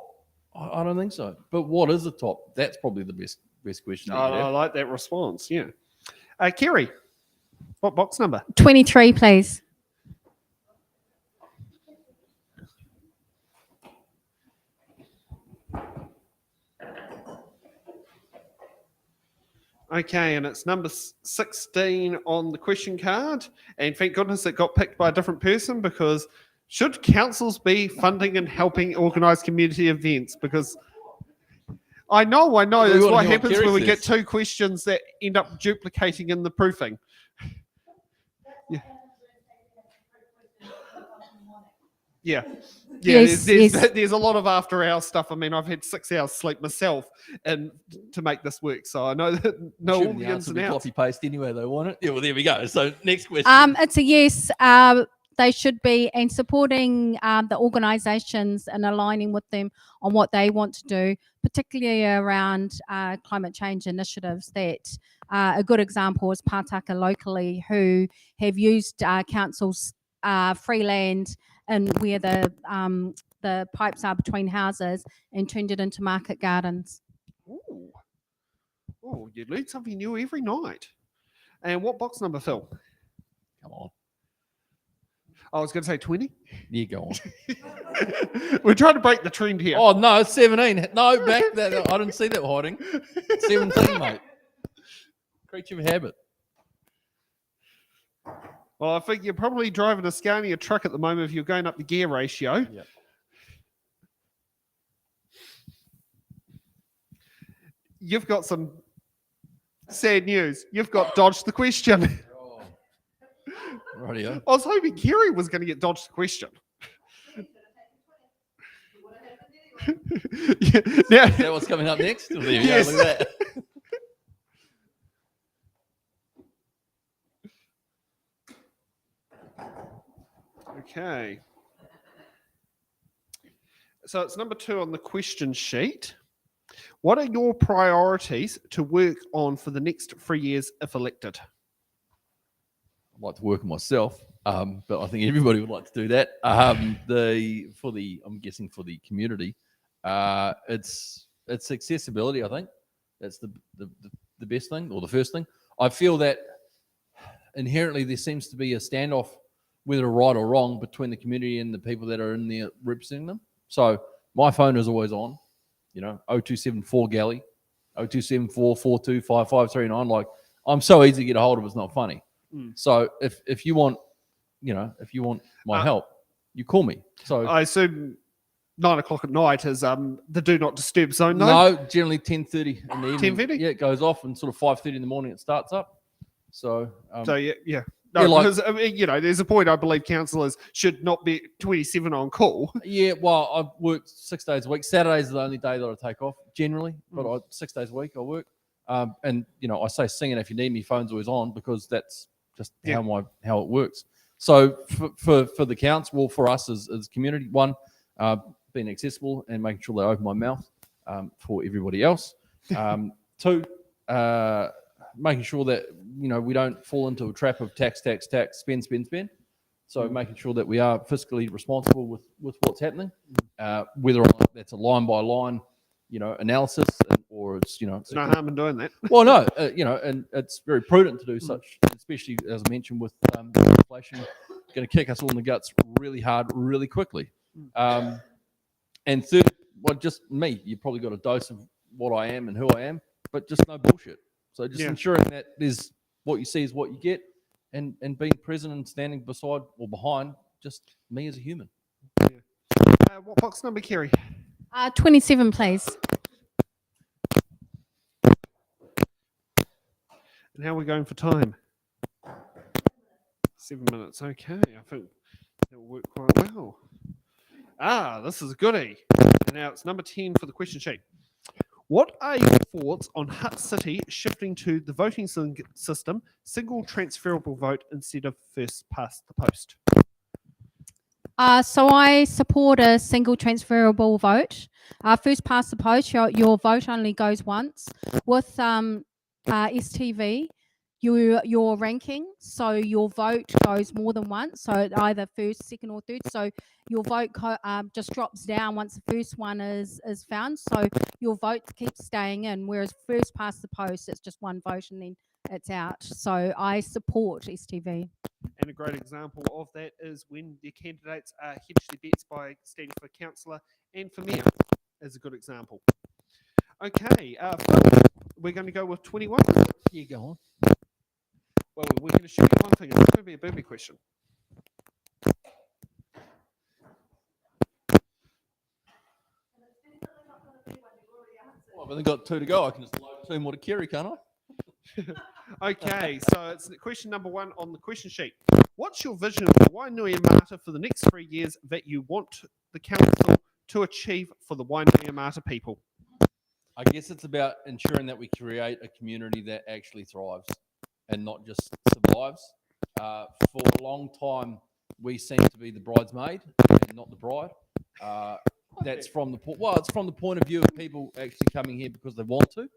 I don't think so. But what is the top? That's probably the best question. I like that response. Yeah, Kerry, what box number? 23, please. Okay, and it's number 16 on the question card. And thank goodness it got picked by a different person because Should councils be funding and helping organise community events? Because I know, We that's wanna what hear what happens Kerry when we get says. 2 questions that end up duplicating in the proofing. Yeah. Yeah. Yeah, Yes, yes. there's a lot of after hours stuff. I mean, I've had 6 hours sleep myself and to make this work. So I know that all Shouldn't the the ins answer and be outs. copy paste anyway? They want it. Yeah. Well, there we go. So next question. It's a yes. They should be, and supporting the organisations and aligning with them on what they want to do, particularly around climate change initiatives. That a good example is Pātaka locally, who have used councils' free land and where the pipes are between houses and turned it into market gardens. Ooh. Oh, you learn something new every night. And what box number, Phil? Come on. I was going to say 20. Yeah, go on. We're trying to break the trend here. Oh no, it's 17. No, back that. I didn't see that hiding. 17, mate. Creature of habit. Well, I think you're probably driving a Scania truck at the moment if you're going up the gear ratio. Yep. You've got some sad news. You've got dodged the question. Oh. Rightio. I was hoping Kerry was going to get dodged the question. Yeah, now, Is that what's coming up next? Well, there you Yes. go. Look at that. okay. So it's number 2 on the question sheet. What are your priorities to work on for the next 3 years if elected? I'd like to work on myself, but I think everybody would like to do that. I'm guessing for the community, it's accessibility. I think that's the best thing, or the first thing. I feel that inherently there seems to be a standoff, whether right or wrong, between the community and the people that are in there representing them. So my phone is always on, 0274 Galley, 0274 425539. Like, I'm so easy to get a hold of, it's not funny. So if you want, my help, you call me. So I assume 9 o'clock at night is the do not disturb zone. no, generally 10:30 in the evening. 10:30? Yeah, it goes off, and sort of 5:30 in the morning it starts up. So So yeah. No, Yeah, like- because I mean, there's a point I believe councillors should not be 27 on call. yeah, well, I work 6 days a week. Saturdays are the only day that I take off generally, but 6 days a week I work. And I say singing if you need me, phone's always on, because that's just how it works. So for the council, well, for us as community, one, being accessible and making sure they open my mouth for everybody else. 2, making sure that we don't fall into a trap of tax, spend. So making sure that we are fiscally responsible with what's happening, whether or not that's a line by line, analysis, or it's There's no harm in doing that. well, no, and it's very prudent to do such, especially as I mentioned with inflation going to kick us all in the guts really hard, really quickly. And 3rd, well, just me. You've probably got a dose of what I am and who I am, but just no bullshit. So just ensuring that there's what you see is what you get, and being present and standing beside or behind just me as a human. What box number, Kerry? 27, please. And how are we going for time? 7 minutes. Okay, I think that'll work quite well. This is a goodie. And now it's number 10 for the question sheet. What are your thoughts on Hutt City shifting to the voting system, single transferable vote instead of first past the post? So I support a single transferable vote. First past the post, your vote only goes once. With STV, your ranking, so your vote goes more than once, so either first, second, or third. So your vote just drops down once the first one is found. So your vote keeps staying in, whereas first past the post, it's just one vote and then it's out. So I support STV. And a great example of that is when the candidates hedge their bets by standing for councillor and for mayor, is a good example. Okay, Phil, we're going to go with 21. Yeah, go on. Well, we're going to shoot you one thing. It's not going to be a booby question. I've only got 2 to go. I can just load 2 more to Kerry, can't I? Okay, so it's question number 1 on the question sheet. What's your vision for Wainuiomata for the next 3 years that you want the council to achieve for the Wainuiomata people? I guess it's about ensuring that we create a community that actually thrives and not just survives. For a long time, we seem to be the bridesmaid and not the bride. That's from the it's from the point of view of people actually coming here because they want to,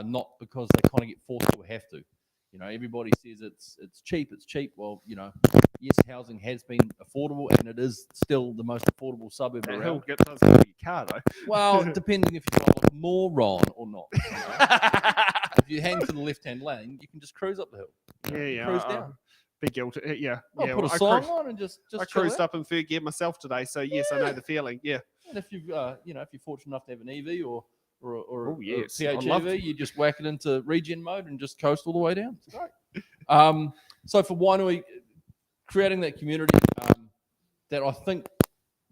not because they kind of get forced to or have to. You know, everybody says it's cheap. It's cheap. Well, you know, yes, housing has been affordable, and it is still the most affordable suburb That around. hill does go to your car, though. Well, depending if you drive like a moron or not. You know? If you hang to the left-hand lane, you can just cruise up the hill. You know, Yeah, cruise down. Big guilt. Yeah, I'll yeah. put a I song cruised- on and just I chill cruised out. up in third gear myself today, so yes, I know the feeling. Yeah. And if you've, you know, if you're fortunate enough to have an EV or Oh, a yes, I'd love PHEV, to. you just whack it into regen mode and just coast all the way down. It's great. So for Wainui, creating that community that I think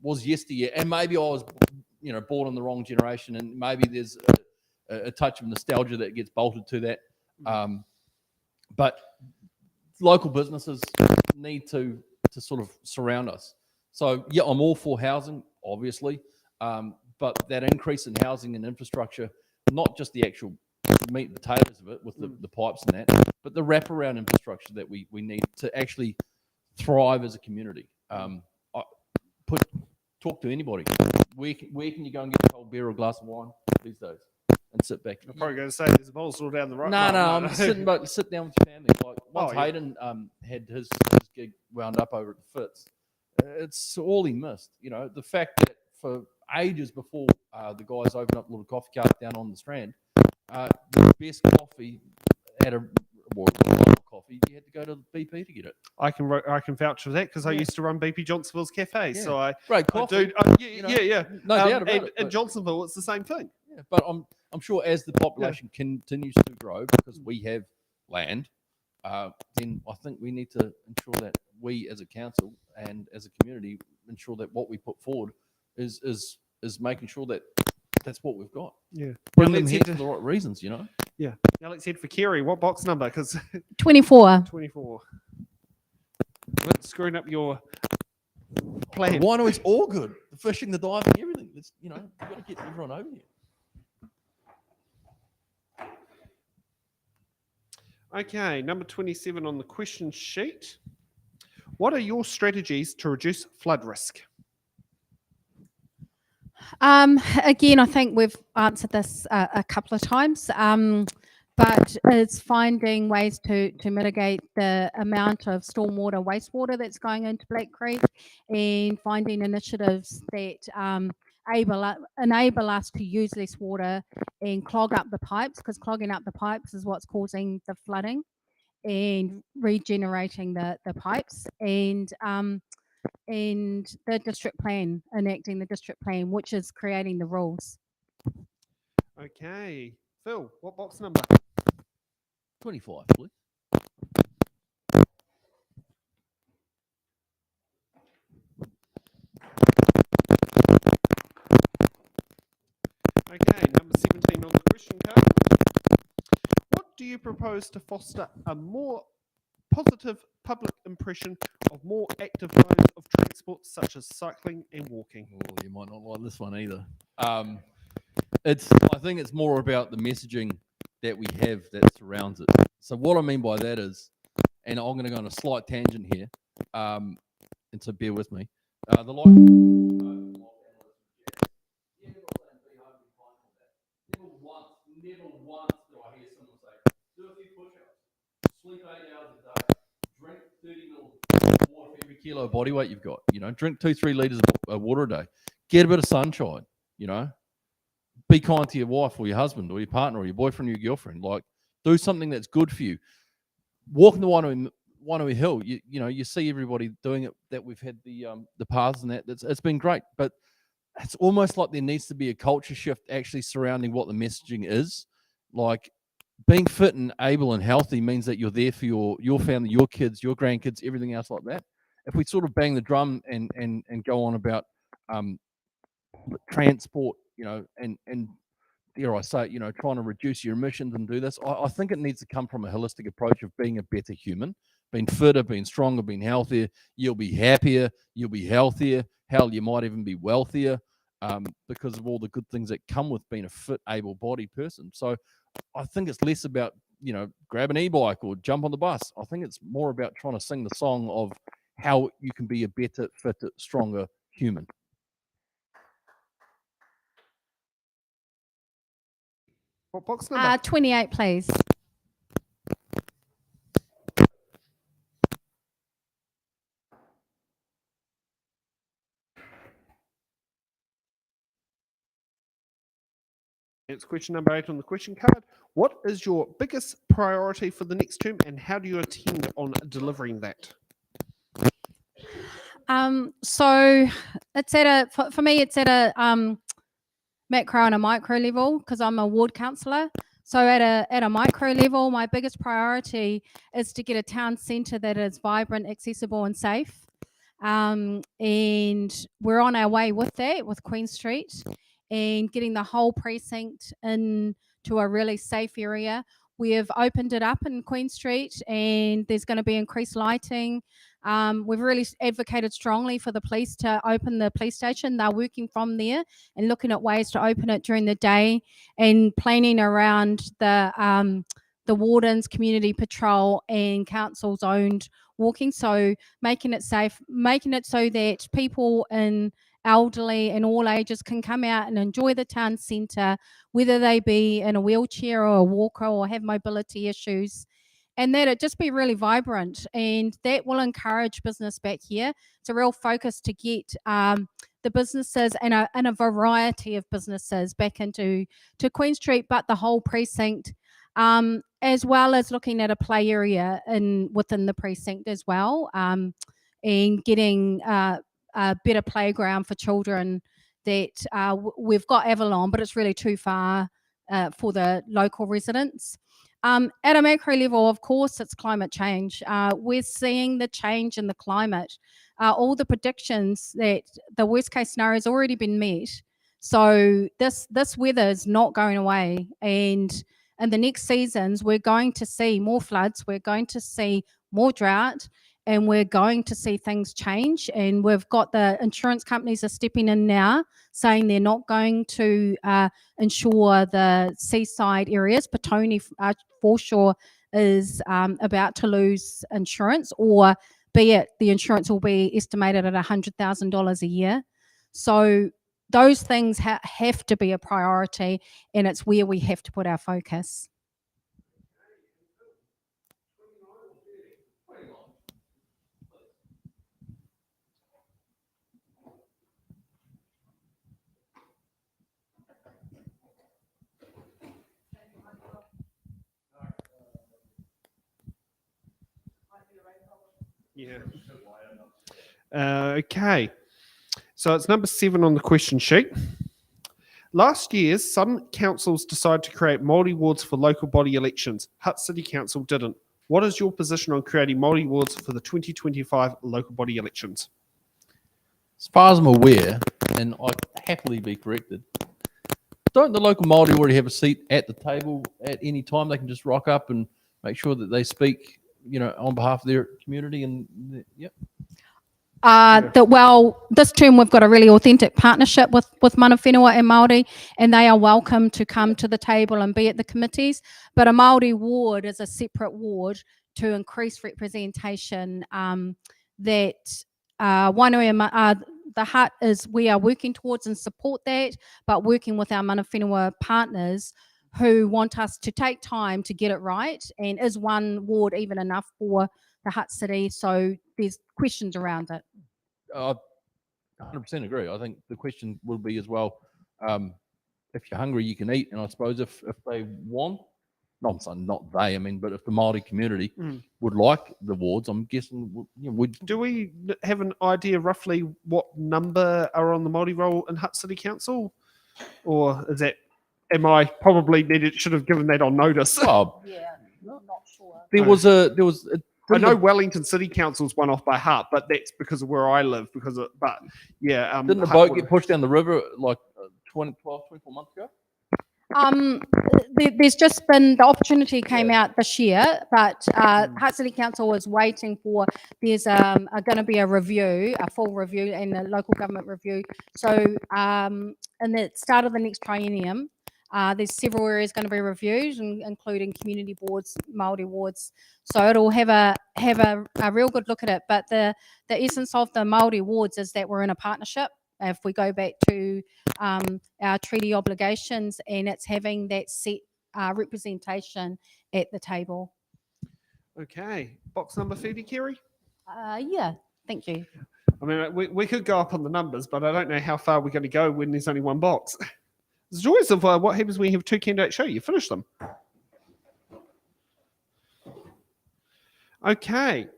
was yesteryear, and maybe I was, you know, born in the wrong generation, and maybe there's a touch of nostalgia that gets bolted to that. But local businesses need to sort of surround us. So yeah, I'm all for housing, obviously, but that increase in housing and infrastructure, not just the actual meat and potatoes of it with the pipes and that, but the wraparound infrastructure that we need to actually thrive as a community. Talk to anybody. Where can you go and get a cold beer or a glass of wine these days and sit back? I'm probably going to say there's a bowl still down the right. No, I'm sitting, but sit down with your family. Like once yeah. Hayden had his gig wound up over at the Fitz, it's all he missed. You know, the fact that for ages before the guys opened up a little coffee cart down on the Strand, the best coffee at a coffee, you had to go to BP to get it. I can vouch for that because I used to run BP Johnsonville's Cafe. Yeah. So I Great I coffee. do. you know, Yeah. No doubt about and, it. in but- Johnsonville, it's the same thing. Yeah, but I'm sure as the population continues to grow, because we have land, then I think we need to ensure that we as a council and as a community ensure that what we put forward is making sure that that's what we've got. Yeah. Bring Now them let's here head for the right reasons, you know. Yeah. Now let's head for Kerry. What box number? Because 24. 24. Let's screwing up your plan. Why no? It's all good. The fishing, the diving, everything. It's, you know, you've got to get everyone over here. Okay, number 27 on the question sheet. What are your strategies to reduce flood risk? Again, I think we've answered this a couple of times, but it's finding ways to mitigate the amount of stormwater, wastewater that's going into Black Creek, and finding initiatives that enable us to use less water and clog up the pipes, because clogging up the pipes is what's causing the flooding, and regenerating the pipes, and the district plan, enacting the district plan, which is creating the rules. Okay. Phil, what box number? 25, please. Okay, number 17 on the question card. What do you propose to foster a more positive public impression of more active modes of transport such as cycling and walking? Oh, you might not like this one either. I think it's more about the messaging that we have that surrounds it. So what I mean by that is, and I'm going to go on a slight tangent here, and so bear with me. The like. Never once do I hear someone say, do a few push-ups, sleep 8 hours a day, drink 30 mil water for every kilo of body weight you've got. You know, drink 2-3 liters of water a day. Get a bit of sunshine. You know, be kind to your wife or your husband or your partner or your boyfriend or your girlfriend. Like, do something that's good for you. Walking the Wainuiomata Hill, you know, you see everybody doing it. That we've had the paths and that. It's been great, but it's almost like there needs to be a culture shift actually surrounding what the messaging is. Like, being fit and able and healthy means that you're there for your family, your kids, your grandkids, everything else like that. If we sort of bang the drum and go on about transport, you know, and dare I say it, trying to reduce your emissions and do this. I think it needs to come from a holistic approach of being a better human, being fitter, being stronger, being healthier. You'll be happier, you'll be healthier. Hell, you might even be wealthier because of all the good things that come with being a fit, able-bodied person. So I think it's less about, grab an e-bike or jump on the bus. I think it's more about trying to sing the song of how you can be a better, fitter, stronger human. What box number? 28, please. It's question number 8 on the question card. What is your biggest priority for the next term, and how do you intend on delivering that? So it's for me, it's at a macro and a micro level because I'm a ward councillor. So at a micro level, my biggest priority is to get a town centre that is vibrant, accessible and safe. And we're on our way with that, with Queen Street, and getting the whole precinct into a really safe area. We have opened it up in Queen Street and there's going to be increased lighting. We've really advocated strongly for the police to open the police station. They're working from there and looking at ways to open it during the day and planning around the wardens, community patrol and council's owned walking. So making it safe, making it so that people in elderly and all ages can come out and enjoy the town centre, whether they be in a wheelchair or a walker or have mobility issues, and that it just be really vibrant, and that will encourage business back here. It's a real focus to get the businesses and a variety of businesses back into Queen Street, but the whole precinct, as well as looking at a play area within the precinct as well, and getting a better playground for children. That we've got Avalon, but it's really too far for the local residents. At a macro level, of course, it's climate change. We're seeing the change in the climate. All the predictions that the worst case scenario has already been met. So this weather is not going away. And in the next seasons, we're going to see more floods. We're going to see more drought. And we're going to see things change. And we've got the insurance companies are stepping in now, saying they're not going to insure the seaside areas. Petone foreshore is about to lose insurance, or be it the insurance will be estimated at $100,000 a year. So those things have to be a priority, and it's where we have to put our focus. Yeah. Okay. So it's number 7 on the question sheet. Last year, some councils decided to create Māori wards for local body elections. Hutt City Council didn't. What is your position on creating Māori wards for the 2025 local body elections? As far as I'm aware, and I'd happily be corrected, don't the local Māori already have a seat at the table at any time? They can just rock up and make sure that they speak, on behalf of their community. And yep. Well, this term we've got a really authentic partnership with mana whenua and Māori, and they are welcome to come to the table and be at the committees. But a Māori ward is a separate ward to increase representation. That Wainuiomata, the Hutt we are working towards and support that, but working with our mana whenua partners who want us to take time to get it right. And is one ward even enough for the Hutt City? So there's questions around it. I 100% agree. I think the question will be as well, if you're hungry, you can eat. And I suppose if they want, not they, but if the Māori community would like the wards, I'm guessing, Do we have an idea roughly what number are on the Māori roll in Hutt City Council? Or is that, should have given that on notice? Oh, Yeah, not sure. there was I know Wellington City Council's one off by Hutt, but that's because of where I live. Didn't the boat get pushed down the river like 24 months ago? There's just been the opportunity came out this year, but Hutt City Council was waiting for. There's going to be a review, a full review, and a local government review. So, in the start of the next triennium, there's several areas going to be reviewed, including community boards, Māori wards. So it'll have a real good look at it. But the essence of the Māori wards is that we're in a partnership. If we go back to our treaty obligations, and it's having that set representation at the table. Okay, box number 30, Kerry. Yeah, thank you. I mean, we could go up on the numbers, but I don't know how far we're going to go when there's only one box. The joys of what happens when you have two candidates show. You finish them. Okay,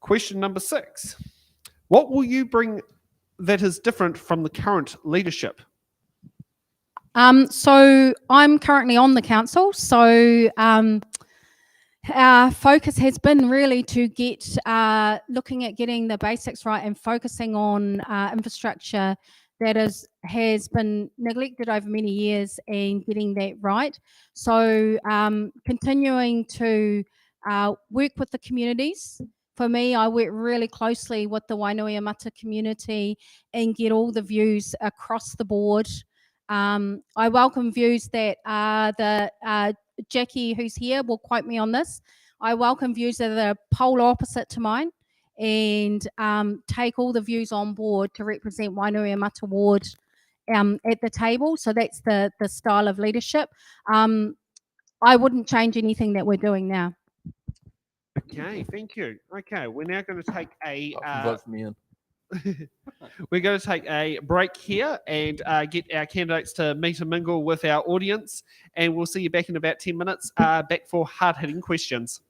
question number 6. What will you bring that is different from the current leadership? So I'm currently on the council. So our focus has been really to get looking at getting the basics right and focusing on infrastructure that has been neglected over many years and getting that right. So continuing to work with the communities. For me, I work really closely with the Wainuiomata community and get all the views across the board. I welcome views that Jackie, who's here, will quote me on this. I welcome views that are polar opposite to mine, and take all the views on board to represent Wainuiomata Ward at the table. So that's the style of leadership. I wouldn't change anything that we're doing now. Okay, thank you. Okay, we're now going to take a Vote for me in. we're going to take a break here and get our candidates to meet and mingle with our audience, and we'll see you back in about 10 minutes, back for hard-hitting questions.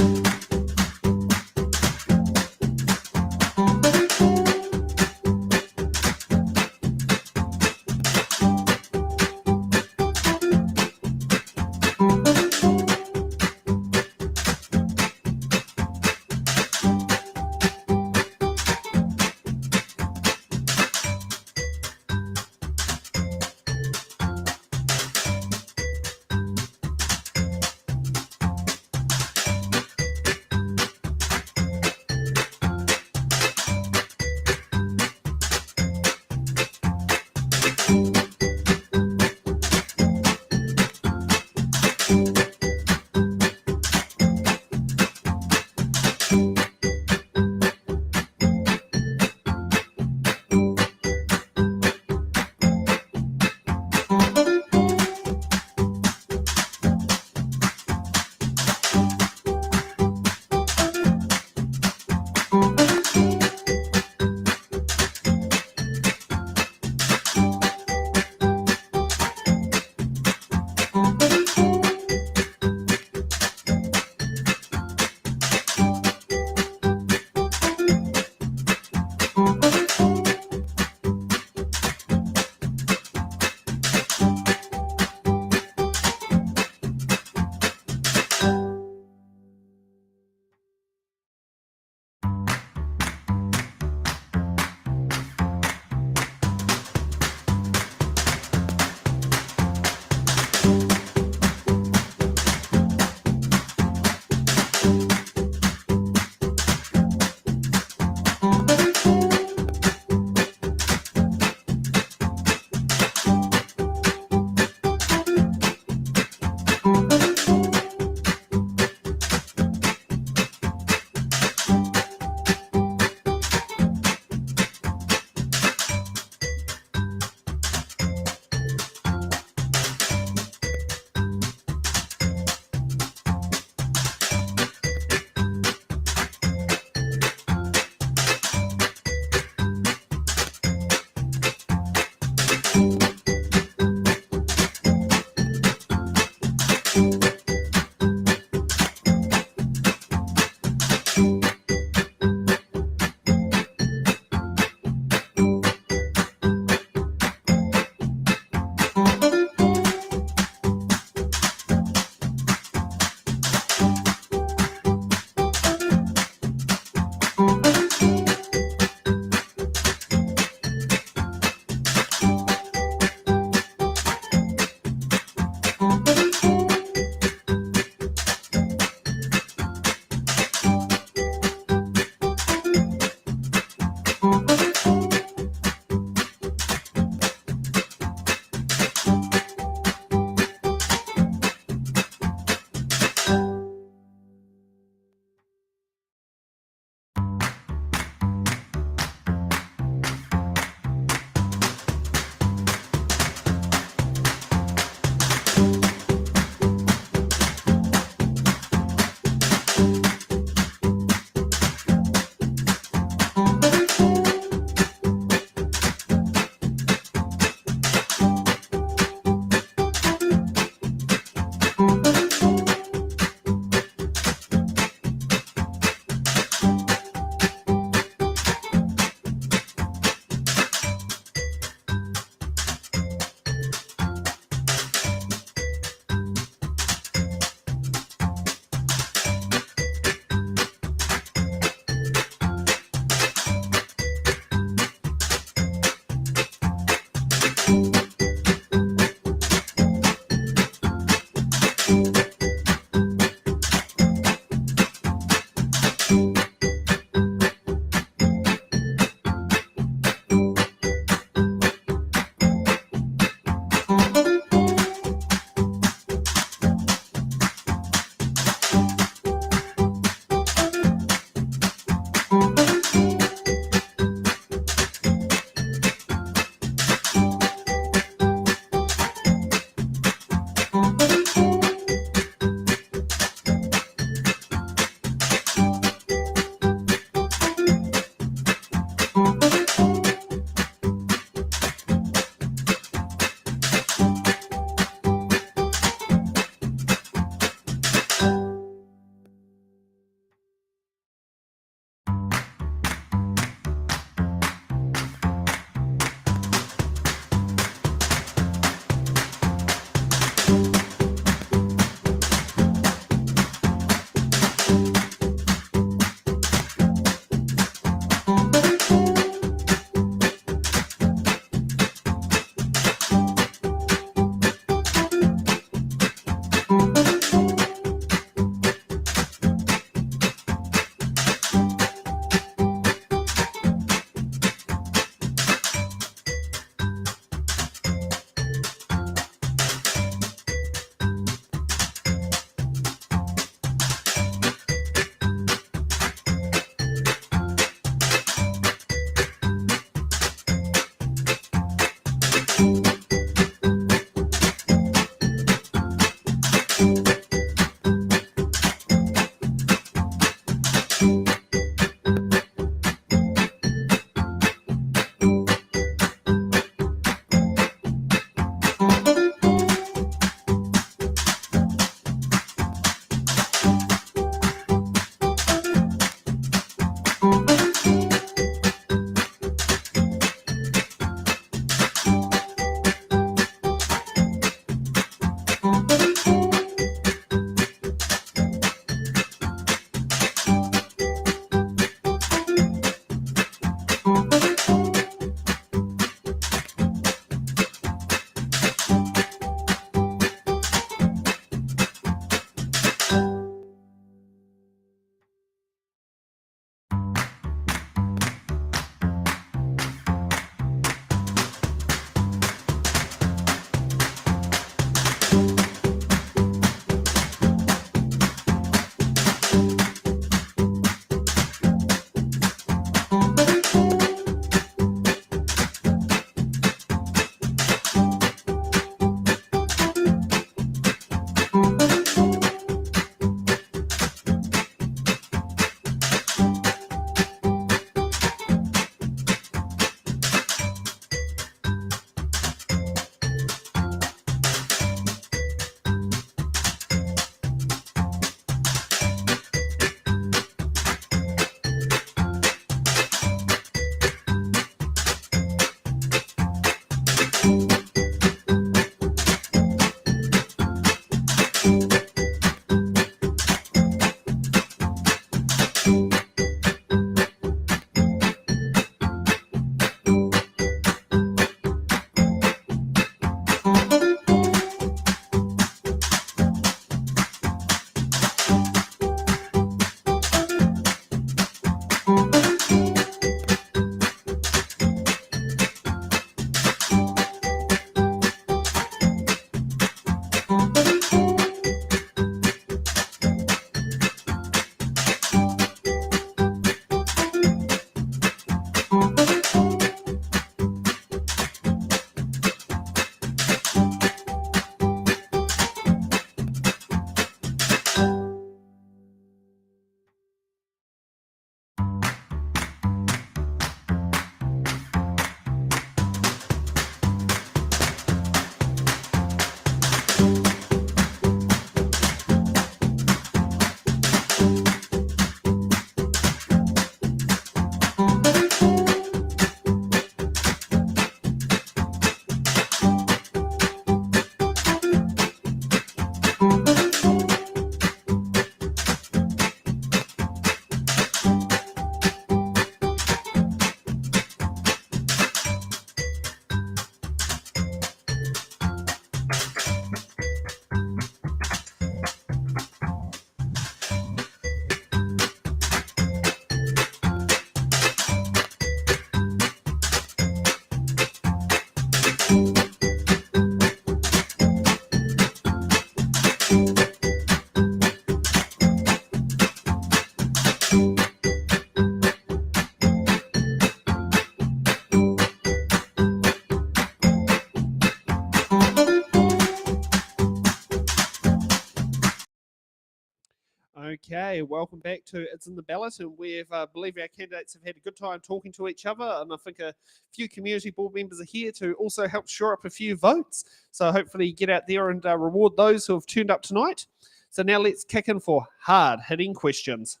Okay, welcome back to It's in the Ballot, and we believe our candidates have had a good time talking to each other, and I think a few community board members are here to also help shore up a few votes. So hopefully get out there and reward those who have turned up tonight. So now let's kick in for hard-hitting questions.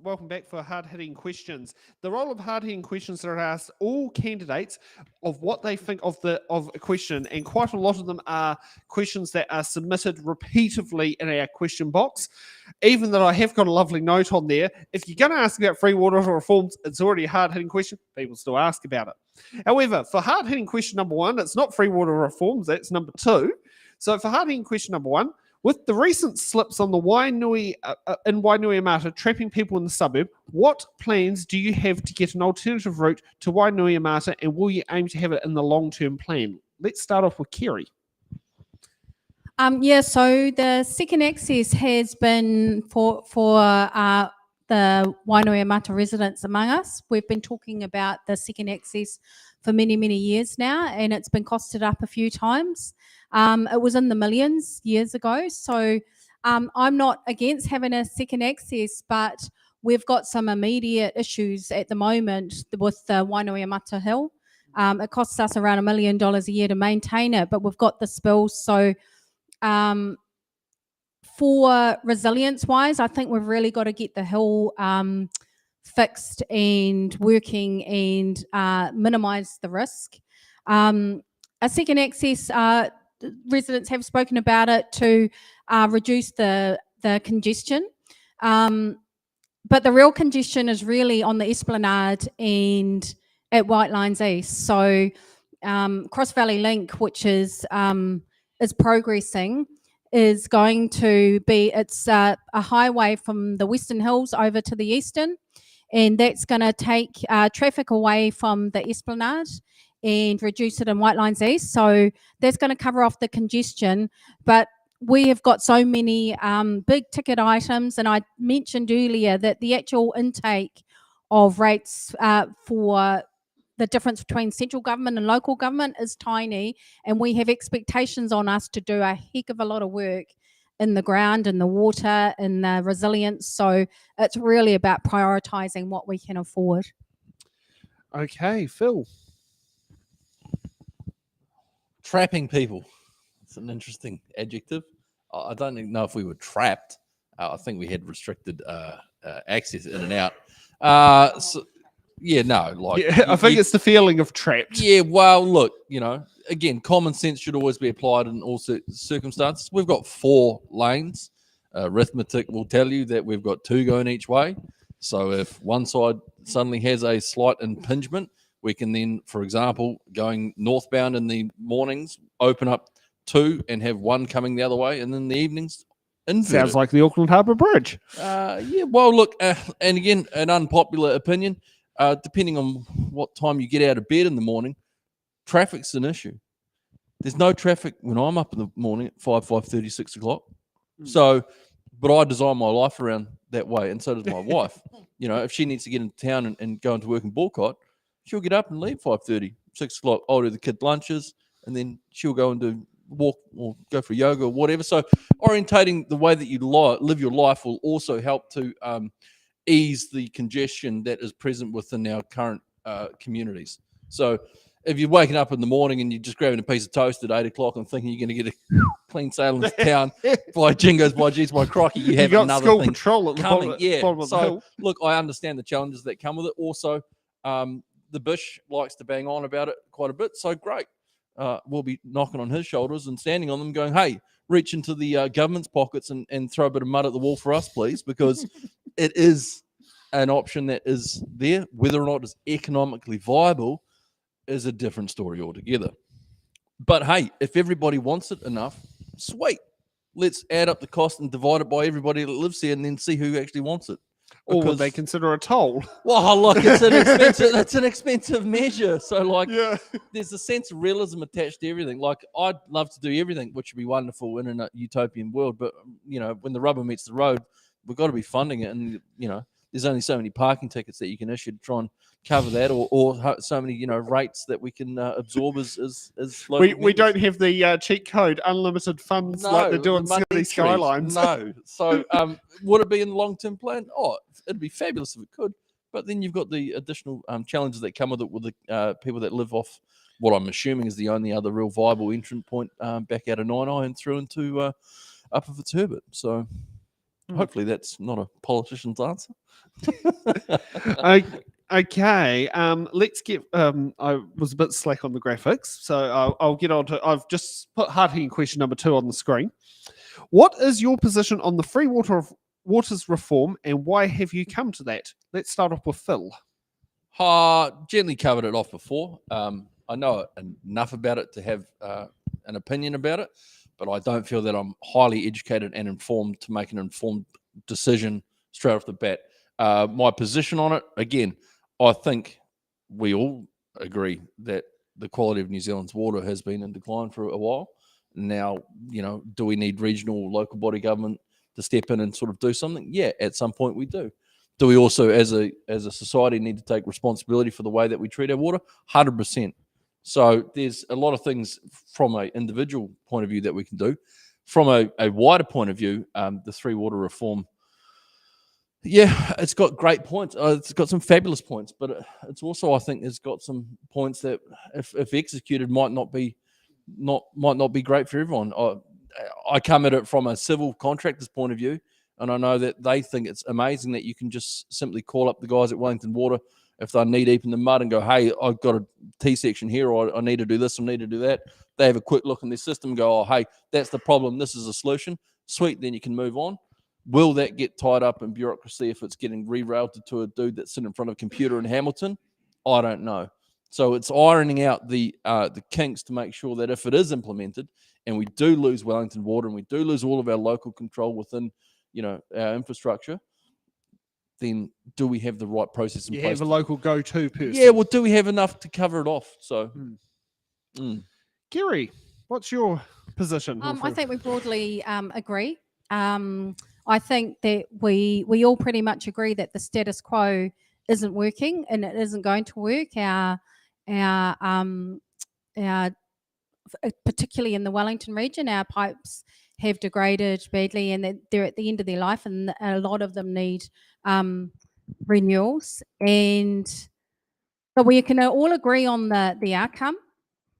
Welcome back for hard-hitting questions. The role of hard-hitting questions are to ask all candidates of what they think of a question, and quite a lot of them are questions that are submitted repeatedly in our question box. Even though I have got a lovely note on there, if you're going to ask about free water reforms, it's already a hard-hitting question. People still ask about it. However, for hard-hitting question number 1, it's not free water reforms. That's number 2. So for hard-hitting question number 1. With the recent slips on the in Wainuiomata trapping people in the suburb, what plans do you have to get an alternative route to Wainuiomata, and will you aim to have it in the long-term plan? Let's start off with Kerry. So the second access has been for the Wainuiomata residents among us. We've been talking about the second access for many, many years now, and it's been costed up a few times. It was in the millions years ago. So I'm not against having a second access, but we've got some immediate issues at the moment with the Wainuiomata Hill. It costs us around $1 million a year to maintain it, but we've got the spills. So for resilience-wise, I think we've really got to get the hill fixed and working and minimise the risk. A second access, residents have spoken about it to reduce the congestion. But the real congestion is really on the Esplanade and at White Lines East. So Cross Valley Link, which is progressing, is going to be, it's a highway from the Western Hills over to the Eastern, and that's going to take traffic away from the Esplanade and reduce it in White Lines East. So that's going to cover off the congestion. But we have got so many big ticket items, and I mentioned earlier that the actual intake of rates for the difference between central government and local government is tiny, and we have expectations on us to do a heck of a lot of work in the ground, in the water, in the resilience. So it's really about prioritising what we can afford. Okay, Phil. Trapping people. It's an interesting adjective. I don't know if we were trapped. I think we had restricted access in and out. I think it's the feeling of trapped. Yeah, well, look, again, common sense should always be applied in all circumstances. We've got 4 lanes. Arithmetic will tell you that we've got 2 going each way. So if one side suddenly has a slight impingement, we can then, for example, going northbound in the mornings, open up 2 and have 1 coming the other way, and then the evenings invert. Sounds like the Auckland Harbour Bridge. Well, look, and again, an unpopular opinion, depending on what time you get out of bed in the morning, traffic's an issue. There's no traffic when I'm up in the morning at 5:30, 6 o'clock. So, but I design my life around that way, and so does my wife. If she needs to get into town and go into work in Balcott, she'll get up and leave 5:30, 6 o'clock. I'll do the kid lunches, and then she'll go and do walk or go for yoga or whatever. So orientating the way that you live your life will also help to ease the congestion that is present within our current communities. So if you're waking up in the morning and you're just grabbing a piece of toast at 8 o'clock and thinking you're going to get a clean sailing to town by Jingos, by G's, by Crocky, you have got another school thing patrol at the coming. bottom of the hill. Look, I understand the challenges that come with it. Also, the Bish likes to bang on about it quite a bit. So great. We'll be knocking on his shoulders and standing on them going, hey, reach into the government's pockets and throw a bit of mud at the wall for us, please, because it is an option that is there. Whether or not it's economically viable is a different story altogether. But hey, if everybody wants it enough, sweet. let's add up the cost and divide it by everybody that lives there, and then see who actually wants it. Or would they consider a toll? Well, look, it's an expensive. It's an expensive measure. So, like, Yeah. there's a sense of realism attached to everything. Like, I'd love to do everything, which would be wonderful in a utopian world. But when the rubber meets the road, we've got to be funding it, and there's only so many parking tickets that you can issue to try and cover that, or so many rates that we can absorb as local We members. don't have the cheat code, unlimited funds like they do in the money City trees, Skylines. No. So would it be in the long-term plan? Oh, it'd be fabulous if it could. But then you've got the additional challenges that come with it, with the people that live off what I'm assuming is the only other real viable entrant point back out of Nainai and through into Upper Fitzherbert. So hopefully that's not a politician's answer. Okay, let's get. I was a bit slack on the graphics, so I'll get on to. I've just put hard-hitting question number 2 on the screen. What is your position on the free waters reform, and why have you come to that? Let's start off with Phil. Gently covered it off before. I know enough about it to have an opinion about it, but I don't feel that I'm highly educated and informed to make an informed decision straight off the bat. My position on it, again, I think we all agree that the quality of New Zealand's water has been in decline for a while. Now, do we need regional, local body government to step in and sort of do something? Yeah, at some point we do. Do we also, as a society, need to take responsibility for the way that we treat our water? 100%. So there's a lot of things from an individual point of view that we can do. From a wider point of view, the three water reform, yeah, it's got great points. It's got some fabulous points, but it's also, I think, it's got some points that, if executed, might not be great for everyone. I come at it from a civil contractor's point of view, and I know that they think it's amazing that you can just simply call up the guys at Wellington Water if they're knee deep in the mud and go, "Hey, I've got a T section here, or I need to do this, I need to do that." They have a quick look in their system and go, "Oh, hey, that's the problem. This is a solution. Sweet." Then you can move on. Will that get tied up in bureaucracy if it's getting rerouted to a dude that's sitting in front of a computer in Hamilton? I don't know. So it's ironing out the kinks to make sure that if it is implemented and we do lose Wellington Water and we do lose all of our local control within, our infrastructure, then do we have the right process in place? You have a local go-to person. Yeah, well, do we have enough to cover it off? So, Kerry, what's your position? I think we broadly agree. I think that we all pretty much agree that the status quo isn't working and it isn't going to work. Our particularly in the Wellington region, our pipes have degraded badly and they're at the end of their life, and a lot of them need renewals. And so we can all agree on the outcome,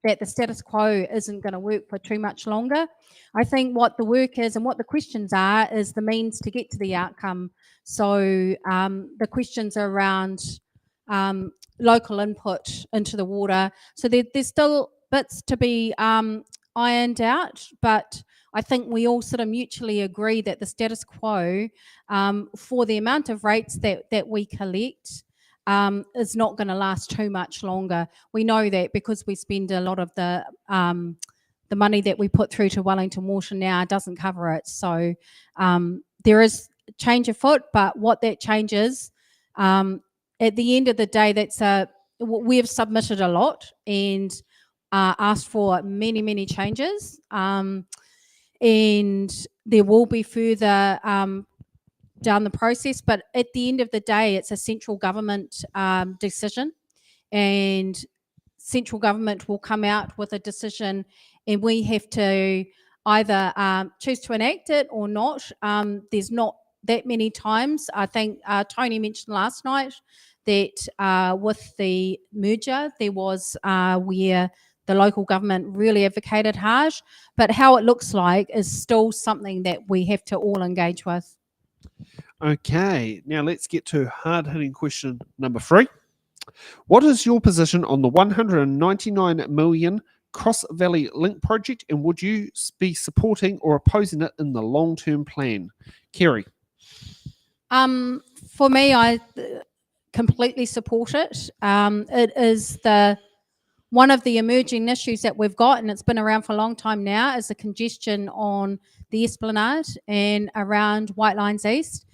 that the status quo isn't going to work for too much longer. I think what the work is and what the questions are is the means to get to the outcome. So the questions are around local input into the water. So there's still bits to be ironed out, but I think we all sort of mutually agree that the status quo for the amount of rates that we collect is not going to last too much longer. We know that because we spend a lot of the money that we put through to Wellington Water now doesn't cover it. So there is change afoot, but what that changes, at the end of the day, we have submitted a lot and asked for many, many changes. And there will be further down the process, but at the end of the day, it's a central government decision, and central government will come out with a decision, and we have to either choose to enact it or not. There's not that many times. I think Tony mentioned last night that with the merger, there was where the local government really advocated hard, but how it looks like is still something that we have to all engage with. Okay, now let's get to hard-hitting question number 3. What is your position on the 199 million Cross Valley Link project, and would you be supporting or opposing it in the long-term plan? Kerry? For me, I completely support it. It is one of the emerging issues that we've got, and it's been around for a long time now, is the congestion on the Esplanade and around White Lines East.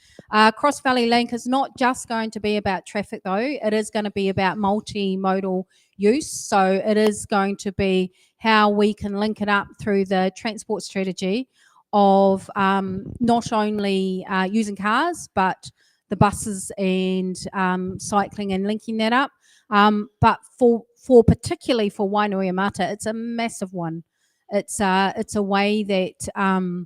Cross Valley Link is not just going to be about traffic though, it is going to be about multimodal use. So it is going to be how we can link it up through the transport strategy of not only using cars, but the buses and cycling and linking that up. But for particularly for Wainuiomata, it's a massive one. It's a way that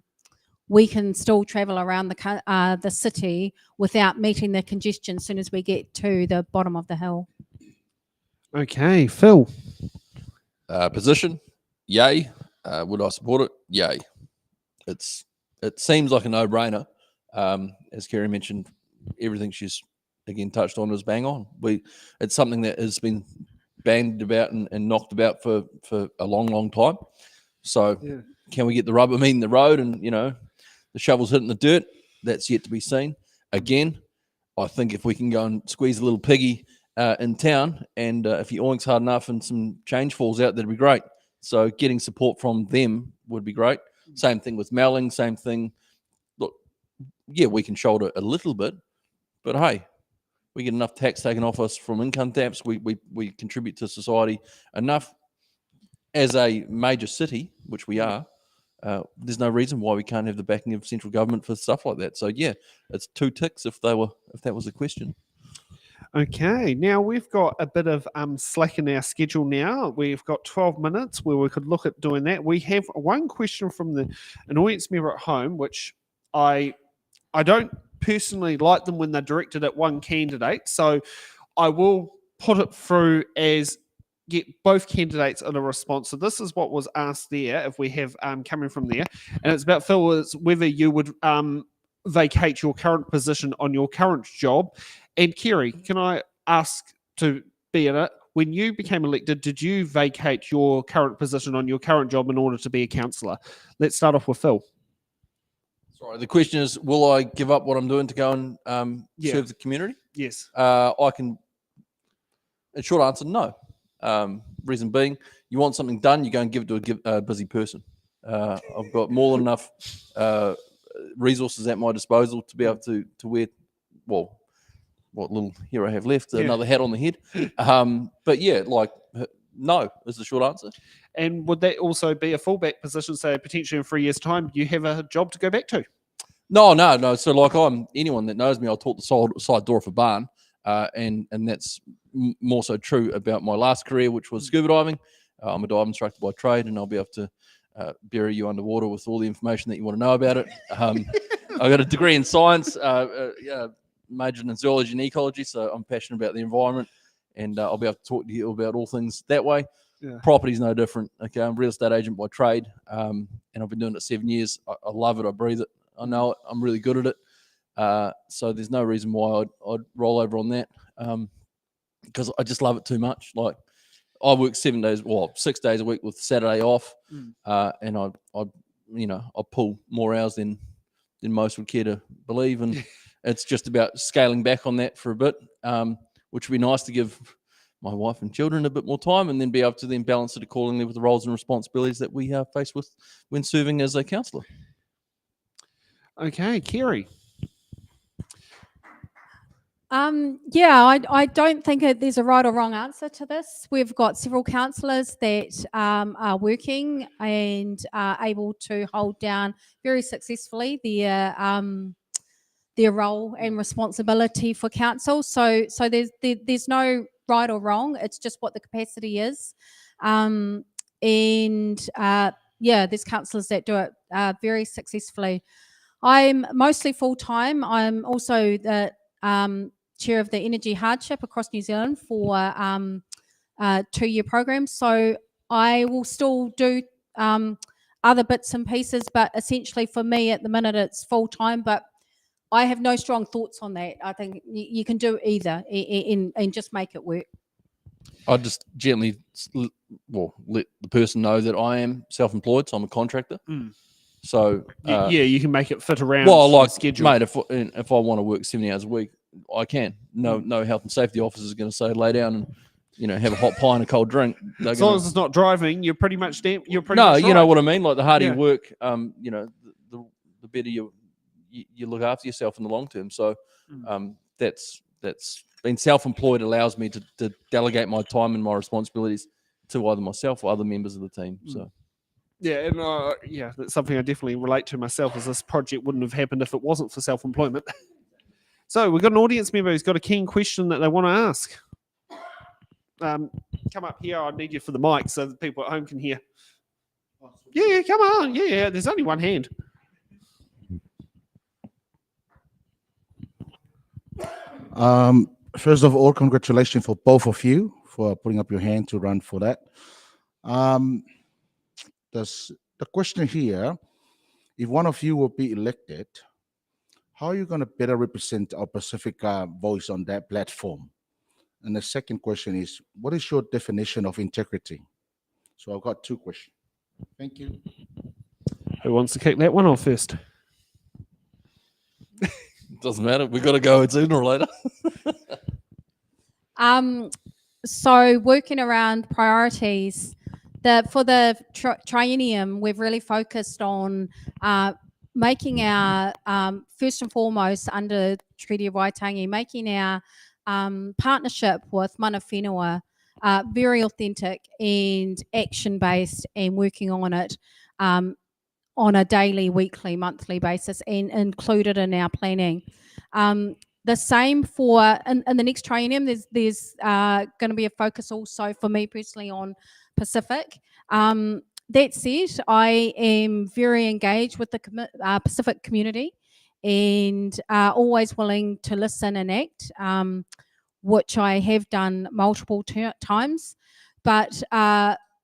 we can still travel around the city without meeting the congestion as soon as we get to the bottom of the hill. Okay, Phil. Position, yay. Would I support it? Yay. It seems like a no-brainer. As Kerry mentioned, everything she's again touched on is bang on. It's something that has been bandied about and knocked about for a long time. So can we get the rubber meeting the road and, the shovels hitting the dirt? That's yet to be seen. Again, I think if we can go and squeeze a little piggy in town, and if he oinks hard enough and some change falls out, that'd be great. So getting support from them would be great. Same thing with Melling, same thing. Look, yeah, we can shoulder a little bit, but hey, we get enough tax taken off us from income tax. We contribute to society enough as a major city, which we are. There's no reason why we can't have the backing of central government for stuff like that. So yeah, it's 2 ticks if that was the question. Okay, now we've got a bit of slack in our schedule now. We've got 12 minutes where we could look at doing that. We have one question from the annoyance member at home, which I don't personally like them when they're directed at one candidate. So I will put it through as get both candidates in a response. So this is what was asked there, if we have coming from there. And it's about, Phil, is whether you would vacate your current position on your current job. And Kerry, can I ask to be in it? When you became elected, did you vacate your current position on your current job in order to be a councillor? Let's start off with Phil. Sorry, the question is, will I give up what I'm doing to go and serve the community? Yes. I can. A short answer, no. Reason being, you want something done, you go and give it to a busy person. I've got more than enough resources at my disposal to be able to wear, well, what little hair I have left, another hat on the head. But yeah, no is the short answer. And would that also be a fallback position, say potentially in 3 years' time, you have a job to go back to? No. So anyone that knows me, I'll talk the side door of a barn. And that's more so true about my last career, which was scuba diving. I'm a dive instructor by trade, and I'll be able to bury you underwater with all the information that you want to know about it. I got a degree in science, majored in zoology and ecology, so I'm passionate about the environment, and I'll be able to talk to you about all things that way. Yeah. Property's no different. Okay, I'm a real estate agent by trade, and I've been doing it 7 years. I love it. I breathe it. I know it. I'm really good at it. So there's no reason why I'd roll over on that, because I just love it too much. Like, I work 6 days a week with Saturday off, and I pull more hours than most would care to believe, and it's just about scaling back on that for a bit, which would be nice to give my wife and children a bit more time, and then be able to then balance it accordingly with the roles and responsibilities that we are faced with when serving as a councillor. Okay, Kerry. I don't think there's a right or wrong answer to this. We've got several councillors that are working and are able to hold down very successfully their role and responsibility for council. So there's no right or wrong. It's just what the capacity is. There's councillors that do it very successfully. I'm mostly full-time. I'm also the chair of the energy hardship across New Zealand for 2-year programs. So I will still do other bits and pieces, but essentially for me at the minute it's full-time, but I have no strong thoughts on that. I think you can do either and just make it work. I just gently let the person know that I am self-employed, so I'm a contractor. So you can make it fit around the schedule. Mate, if I want to work 70 hours a week, I can. No health and safety officer is going to say lay down and have a hot pie and a cold drink. As long as it's not driving, you're pretty much damn. You know what I mean. Like the harder you work, the the better you look after yourself in the long term. So that's being self-employed allows me to delegate my time and my responsibilities to either myself or other members of the team. So. Yeah, and that's something I definitely relate to myself, as this project wouldn't have happened if it wasn't for self-employment. So we've got an audience member who's got a keen question that they want to ask. Come up here. I need you for the mic so that people at home can hear. Yeah, come on. Yeah, there's only one hand. First of all, congratulations for both of you for putting up your hand to run for that. The question here, if one of you will be elected, how are you going to better represent our Pacific voice on that platform? And the second question is, what is your definition of integrity? So I've got two questions. Thank you. Who wants to kick that one off first? Doesn't matter. We've got to go sooner or later. So working around priorities, for the triennium, we've really focused on making our, first and foremost, under Treaty of Waitangi, making our partnership with mana whenua very authentic and action-based, and working on it on a daily, weekly, monthly basis, and included in our planning. The same for in the next triennium. There's going to be a focus also for me personally on Pacific. That said, I am very engaged with the Pacific community, and always willing to listen and act, which I have done multiple times. But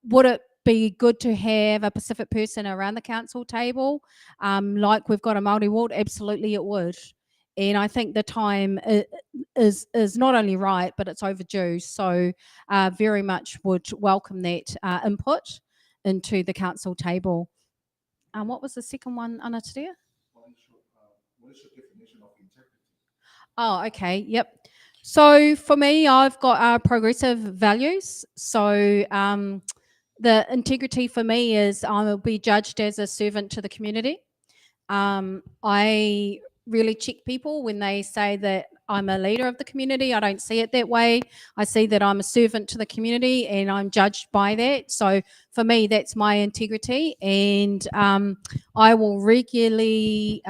would it be good to have a Pacific person around the council table, like we've got a Māori ward? Absolutely, it would. And I think the time is not only right, but it's overdue. So very much would welcome that input into the council table. What was the second one, Anataria? What is your definition of integrity? Oh, okay. Yep. So for me, I've got progressive values. So the integrity for me is I will be judged as a servant to the community. I really check people when they say that I'm a leader of the community. I don't see it that way. I see that I'm a servant to the community, and I'm judged by that. So for me, that's my integrity, and I will regularly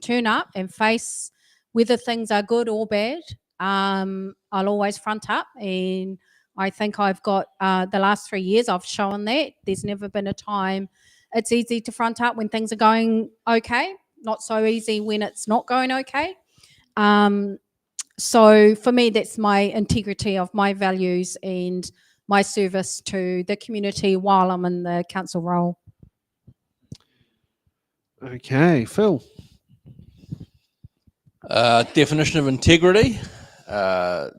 turn up and face whether things are good or bad. I'll always front up, and I think I've got the last 3 years I've shown that. There's never been a time. It's easy to front up when things are going okay, not so easy when it's not going okay. So for me, that's my integrity of my values and my service to the community while I'm in the council role. Okay, Phil. Definition of integrity,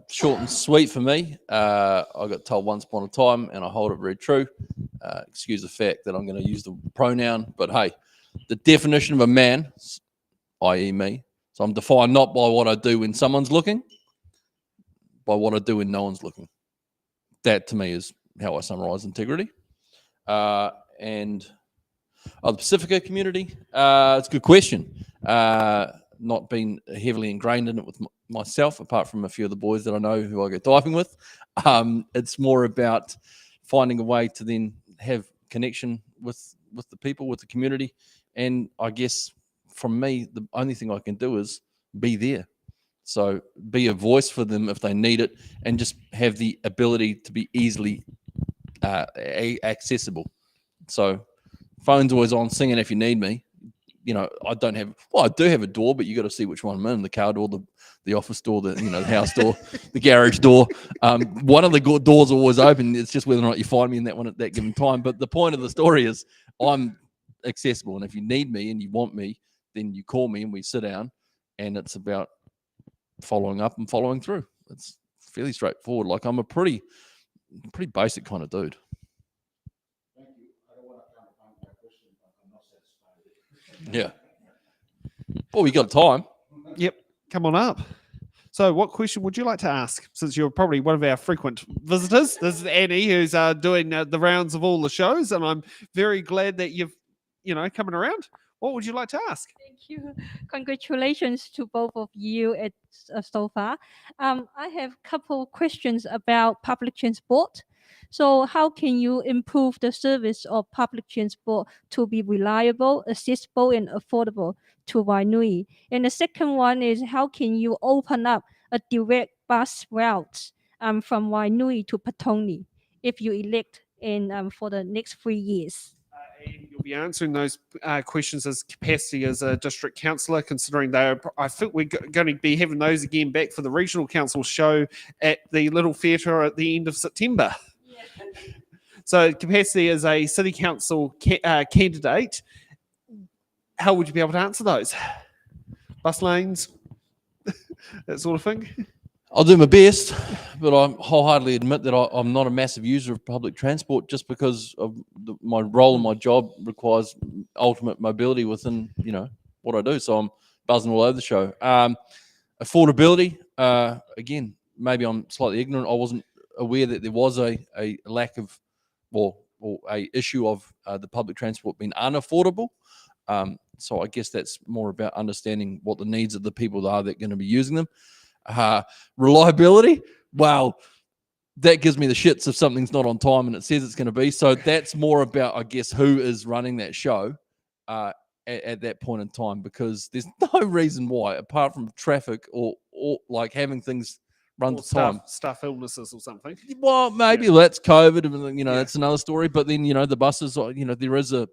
short and sweet for me. I got told once upon a time, and I hold it very true. Excuse the fact that I'm going to use the pronoun, but hey, the definition of a man, i.e. me, so I'm defined not by what I do when someone's looking, by what I do when no one's looking. That to me is how I summarize integrity. And the Pacifica community, it's a good question. Not been heavily ingrained in it with myself, apart from a few of the boys that I know who I go diving with. It's more about finding a way to then have connection with the people, with the community. And I guess from me, the only thing I can do is be there. So be a voice for them if they need it, and just have the ability to be easily accessible. So phone's always on, singing if you need me. You know, I do have a door, but you got to see which one I'm in: the car door, the office door, the house door, the garage door. One of the doors are always open. It's just whether or not you find me in that one at that given time. But the point of the story is I'm accessible, and if you need me and you want me, then you call me and we sit down, and it's about following up and following through. It's fairly straightforward. Like, I'm a pretty basic kind of dude. Thank you. I don't want to counterpoint my question, but I'm not satisfied. Yeah. Well, we got time. Yep, come on up. So what question would you like to ask, since you're probably one of our frequent visitors? This is Annie, who's doing the rounds of all the shows, and I'm very glad that you've, coming around. What would you like to ask? Thank you. Congratulations to both of you so far. I have a couple questions about public transport. So how can you improve the service of public transport to be reliable, accessible, and affordable to Wainui? And the second one is how can you open up a direct bus route from Wainui to Patoni if you elect for the next 3 years? And you'll be answering those questions as capacity as a district councillor, considering I think we're going to be having those again back for the regional council show at the Little Theatre at the end of September. So capacity as a city council candidate, how would you be able to answer those? Bus lanes, that sort of thing? I'll do my best, but I wholeheartedly admit that I'm not a massive user of public transport just because of my role and my job requires ultimate mobility within, what I do. So I'm buzzing all over the show. Affordability, again, maybe I'm slightly ignorant. I wasn't aware that there was a lack of, or a issue of the public transport being unaffordable. So I guess that's more about understanding what the needs of the people are that are going to be using them. Reliability, well, that gives me the shits if something's not on time and it says it's going to be. So that's more about, I guess, who is running that show at that point in time, because there's no reason why, apart from traffic or like having things run to time. Staff illnesses or something. Well, maybe that's COVID, and that's another story. But then the buses, there is a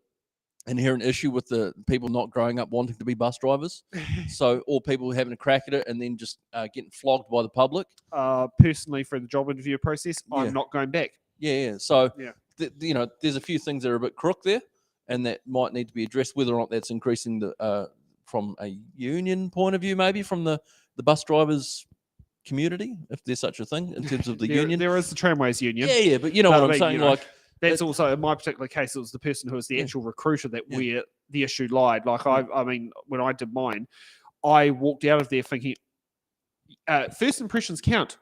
inherent issue with the people not growing up wanting to be bus drivers. So, or people having a crack at it and then just getting flogged by the public. Personally, for the job interview process, I'm not going back. Yeah. So, there's a few things that are a bit crook there, and that might need to be addressed. Whether or not that's increasing the from a union point of view, maybe from the bus drivers community, if there's such a thing in terms of the union. There is the tramways union. Yeah, but you know what I'm saying, that's also, in my particular case, it was the person who was the actual recruiter that where the issue lied. Like, I mean, when I did mine, I walked out of there thinking, first impressions count.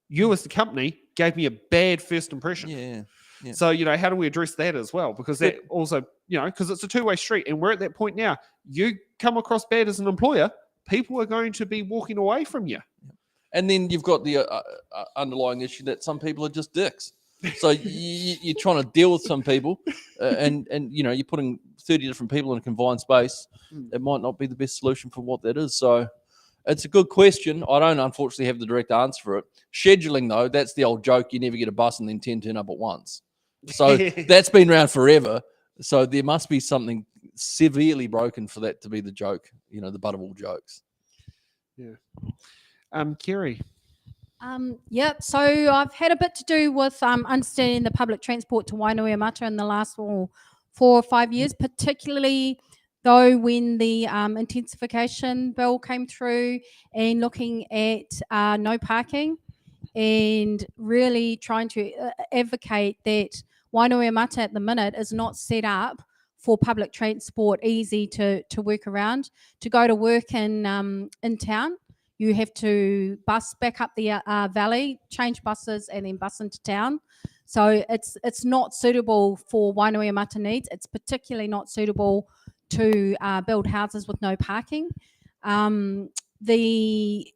You as the company gave me a bad first impression. Yeah. So, how do we address that as well? Because that also, because it's a two-way street, and we're at that point now. You come across bad as an employer, people are going to be walking away from you. And then you've got the underlying issue that some people are just dicks. So you're trying to deal with some people, and you're putting 30 different people in a confined space. It might not be the best solution for what that is. So it's a good question. I don't unfortunately have the direct answer for it. Scheduling, though, that's the old joke. You never get a bus and then 10 turn up at once. So that's been around forever. So there must be something severely broken for that to be the joke, the butt of all jokes. Yeah. Kerry. Yep. So I've had a bit to do with understanding the public transport to Wainuiomata in the last 4 or 5 years, particularly though when the intensification bill came through and looking at no parking and really trying to advocate that Wainuiomata at the minute is not set up for public transport easy to work around. To go to work in town, you have to bus back up the valley, change buses, and then bus into town. So it's not suitable for Wainuiomata needs. It's particularly not suitable to build houses with no parking. The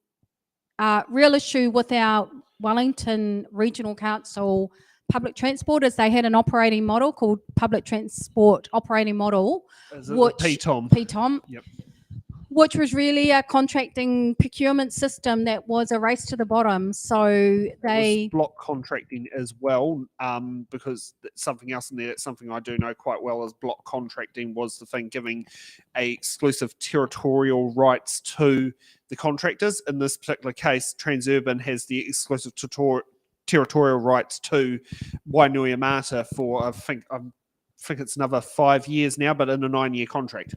real issue with our Wellington Regional Council public transport is they had an operating model called Public Transport Operating Model, which PTOM. Yep. Which was really a contracting procurement system that was a race to the bottom. So they block contracting as well, because something else in there, that's something I do know quite well, is block contracting was the thing giving a exclusive territorial rights to the contractors. In this particular case, Transurban has the exclusive territorial rights to Wainuiomata for I think it's another 5 years now, but in a 9-year contract.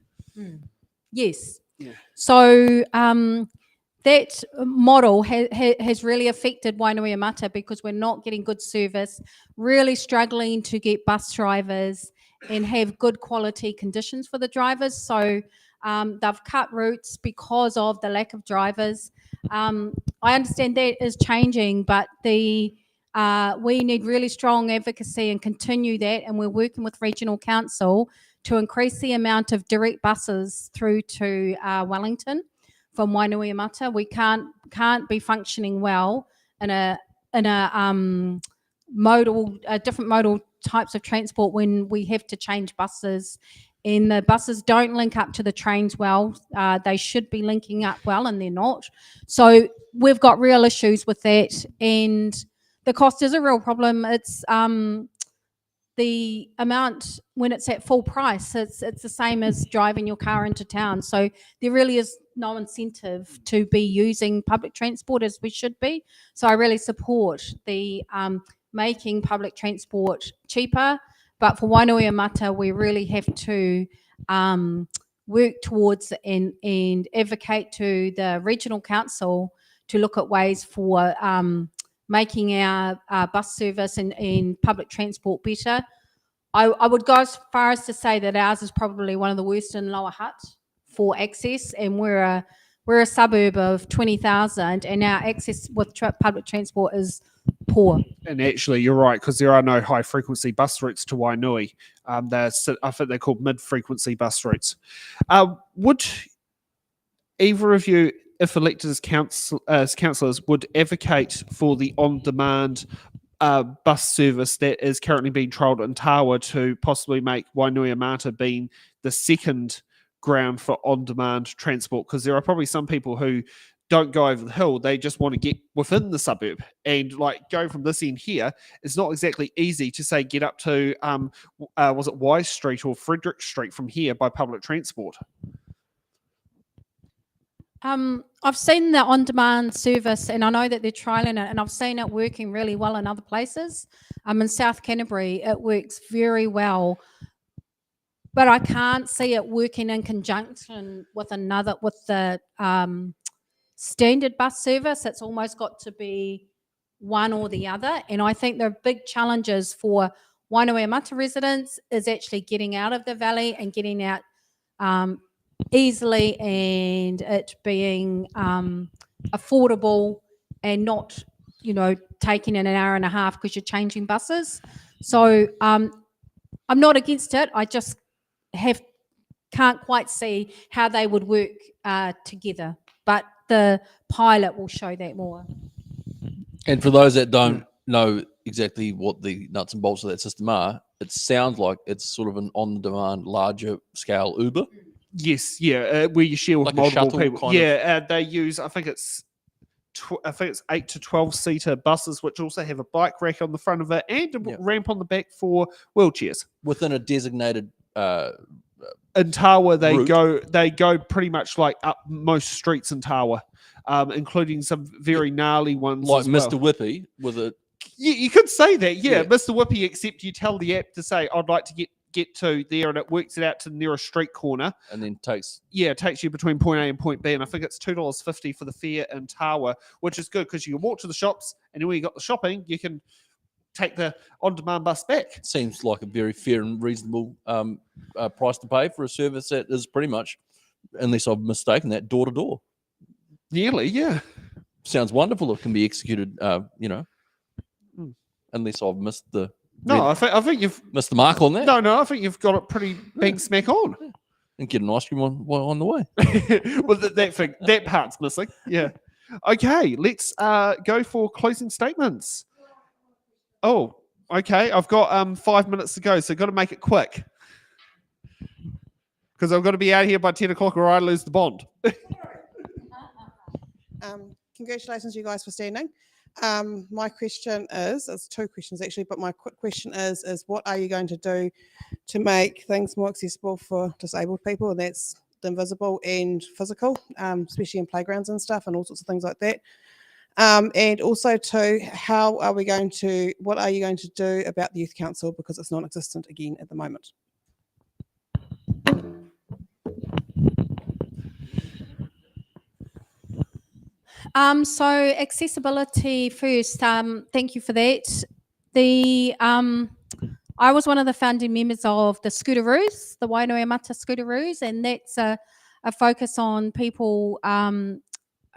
Yes. Yeah. So that model has really affected Wainuiomata because we're not getting good service, really struggling to get bus drivers and have good quality conditions for the drivers. So they've cut routes because of the lack of drivers. I understand that is changing, but we need really strong advocacy and continue that. And we're working with Regional Council to increase the amount of direct buses through to Wellington from Wainuiomata. We can't be functioning well in a different modal types of transport when we have to change buses, and the buses don't link up to the trains well. They should be linking up well, and they're not. So we've got real issues with that, and the cost is a real problem. It's the amount when it's at full price, it's the same as driving your car into town. So there really is no incentive to be using public transport as we should be. So I really support the making public transport cheaper. But for Wainuiomata, we really have to work towards and advocate to the regional council to look at ways for making our bus service and public transport better. I would go as far as to say that ours is probably one of the worst in Lower Hutt for access, and we're a suburb of 20,000, and our access with public transport is poor. And actually, you're right, because there are no high-frequency bus routes to Wainui. I think they're called mid-frequency bus routes. Would either of you, if elected as councillors, would advocate for the on-demand bus service that is currently being trialled in Tawa to possibly make Wainuiomata being the second ground for on-demand transport? Because there are probably some people who don't go over the hill, they just want to get within the suburb, and like going from this end here, it's not exactly easy to say get up to was it Wise Street or Frederick Street from here by public transport. I've seen the on-demand service, and I know that they're trialling it, and I've seen it working really well in other places. In South Canterbury, it works very well, but I can't see it working in conjunction with the standard bus service. It's almost got to be one or the other, and I think the big challenges for Wainuiomata residents is actually getting out of the valley and getting out easily, and it being affordable and not, taking an hour and a half because you're changing buses. So I'm not against it. I just can't quite see how they would work together. But the pilot will show that more. And for those that don't know exactly what the nuts and bolts of that system are, it sounds like it's sort of an on-demand, larger scale Uber. Yes, yeah, where you share with Like a multiple shuttle people. kind Yeah, they use, I think it's 8 to 12 seater buses, which also have a bike rack on the front of it and a ramp on the back for wheelchairs. Within a designated in Tawa, route. they go pretty much like up most streets in Tawa, including some very gnarly ones, like as well. Mr. Whippy with a You could say that, yeah, Yeah. Mr. Whippy, except you tell the app to say, I'd like to get to there, and it works it out to the nearest street corner. and then takes It takes you between point A and point B, and I think it's $2.50 for the fare in Tawa, which is good because you can walk to the shops, and then when you got the shopping, you can take the on-demand bus back. seems like a very fair and reasonable price to pay for a service that is pretty much, unless I've mistaken that, door to door. Nearly, yeah. Sounds wonderful. It can be executed, unless I've missed the No, I think you've missed the mark on that. no. I think you've got it pretty bang smack on. And get an ice cream on the way. Well, that part's missing. Yeah. Okay, let's go for closing statements. Oh, okay. I've got 5 minutes to go, so got to make it quick because I've got to be out here by 10 o'clock or I lose the bond. Congratulations, you guys, for standing. My question is, it's two questions actually, but my quick question is what are you going to do to make things more accessible for disabled people? And that's the invisible and physical, especially in playgrounds and stuff and all sorts of things like that. And also too, what are you going to do about the Youth Council, because it's non-existent again at the moment? So accessibility first. Thank you for that. I was one of the founding members of the Scootaroos, the Wainuiomata Scootaroos, and that's a focus on people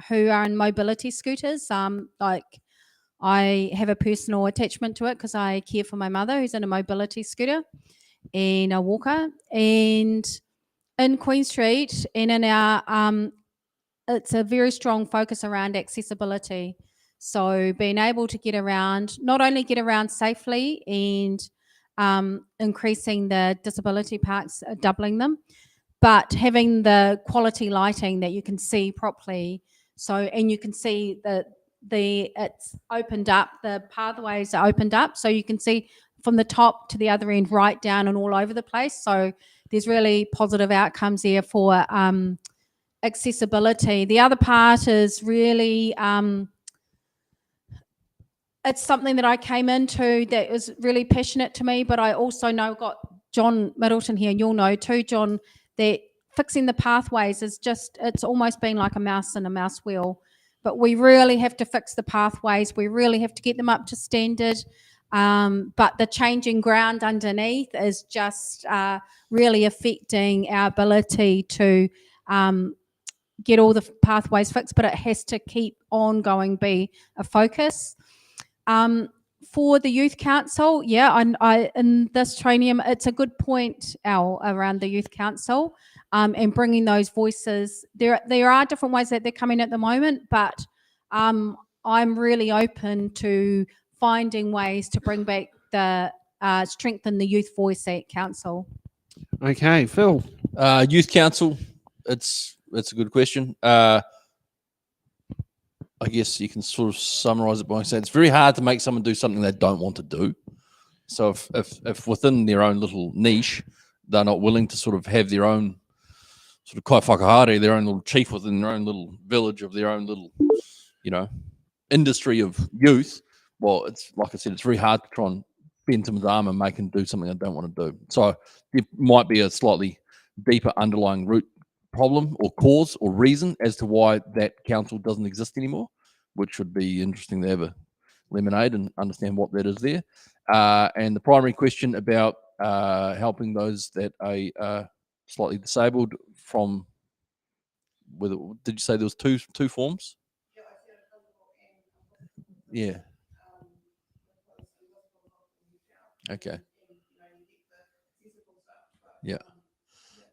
who are in mobility scooters. Like I have a personal attachment to it because I care for my mother who's in a mobility scooter, in Walker. And in Queen Street and in our, it's a very strong focus around accessibility. So being able to get around, not only get around safely and increasing the disability parks, doubling them, but having the quality lighting that you can see properly. So, and you can see that it's opened up, the pathways are opened up, so you can see from the top to the other end, right down and all over the place. So there's really positive outcomes there for accessibility. The other part is really, it's something that I came into that was really passionate to me, but I also know got John Middleton here, and you'll know too, John, that fixing the pathways is just, it's almost been like a mouse in a mouse wheel. But we really have to fix the pathways. We really have to get them up to standard. But the changing ground underneath is just really affecting our ability to get all the pathways fixed, but it has to keep on going, be a focus. For the youth council, yeah, I in this training, it's a good point, Al, around the youth council and bringing those voices. There are different ways that they're coming at the moment, but I'm really open to finding ways to bring back the strengthen the youth voice at council. Okay, Phil. Youth council, it's a good question. I guess you can sort of summarize it by saying it's very hard to make someone do something they don't want to do. So if within their own little niche, they're not willing to sort of have their own sort of kai whakahare, their own little chief within their own little village of their own little, industry of youth, well, it's like I said, it's very hard to try and bend someone's arm and make them do something they don't want to do. So there might be a slightly deeper underlying root problem or cause or reason as to why that council doesn't exist anymore, which would be interesting to have a lemonade and understand what that is there. And the primary question about helping those that are slightly disabled from, whether, did you say there was two forms? Yeah. Okay. Yeah.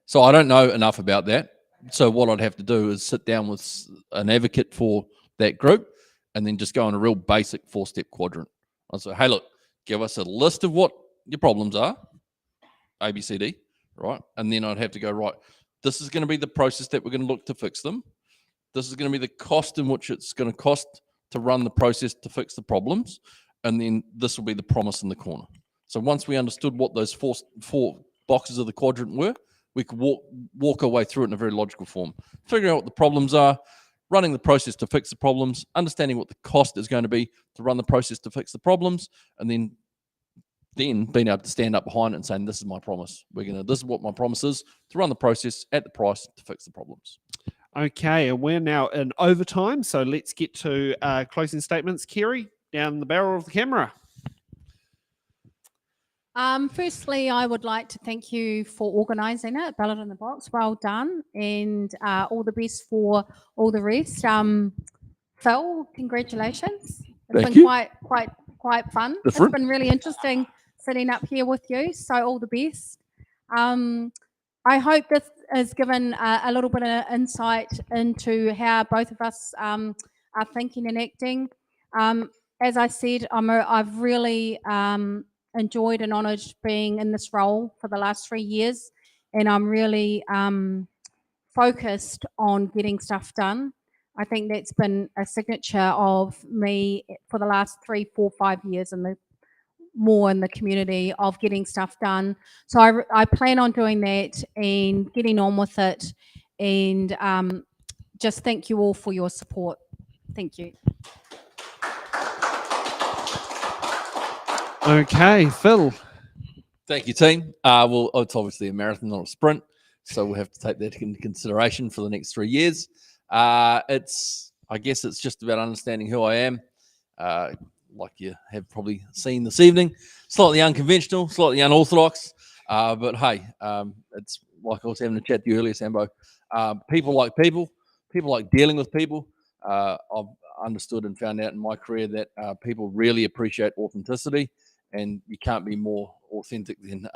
So I don't know enough about that. So what I'd have to do is sit down with an advocate for that group and then just go on a real basic 4-step quadrant. I'll say, hey, look, give us a list of what your problems are, A, B, C, D, right? And then I'd have to go, right, this is going to be the process that we're going to look to fix them. This is going to be the cost in which it's going to cost to run the process to fix the problems. And then this will be the promise in the corner. So once we understood what those four boxes of the quadrant were, we could walk our way through it in a very logical form. Figure out what the problems are, running the process to fix the problems, understanding what the cost is going to be to run the process to fix the problems, and then being able to stand up behind it and saying, this is my promise. This is what my promise is, to run the process at the price to fix the problems. Okay, and we're now in overtime, so let's get to closing statements. Kerry, down the barrel of the camera. Firstly, I would like to thank you for organising it, Ballot in the Box. Well done, and all the best for all the rest. Phil, congratulations. It's Thank been you. quite fun. Different. It's been really interesting sitting up here with you. So all the best. I hope this has given a little bit of insight into how both of us are thinking and acting. As I said, I've really enjoyed and honoured being in this role for the last 3 years, and I'm really focused on getting stuff done. I think that's been a signature of me for the last 3, 4, 5 years in the community, of getting stuff done. So I plan on doing that and getting on with it, and just thank you all for your support. Thank you. Okay, Phil. Thank you, team. Well, it's obviously a marathon, not a sprint, so we'll have to take that into consideration for the next 3 years. I guess it's just about understanding who I am. Like you have probably seen this evening, slightly unconventional, slightly unorthodox, but hey, it's like I was having a chat to you earlier, Sambo. People like dealing with people. I've understood and found out in my career that people really appreciate authenticity, and you can't be more authentic than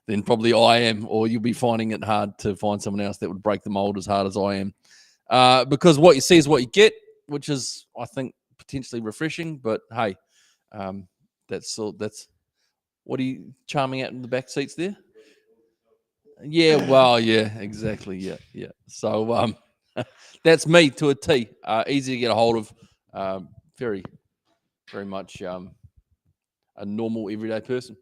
than probably I am, or you'll be finding it hard to find someone else that would break the mold as hard as I am. Because what you see is what you get, which is, I think, potentially refreshing. But hey, that's what are you charming out in the back seats there? Yeah, well, yeah, exactly, yeah. So that's me to a T. Easy to get a hold of. Very, very much a normal everyday person.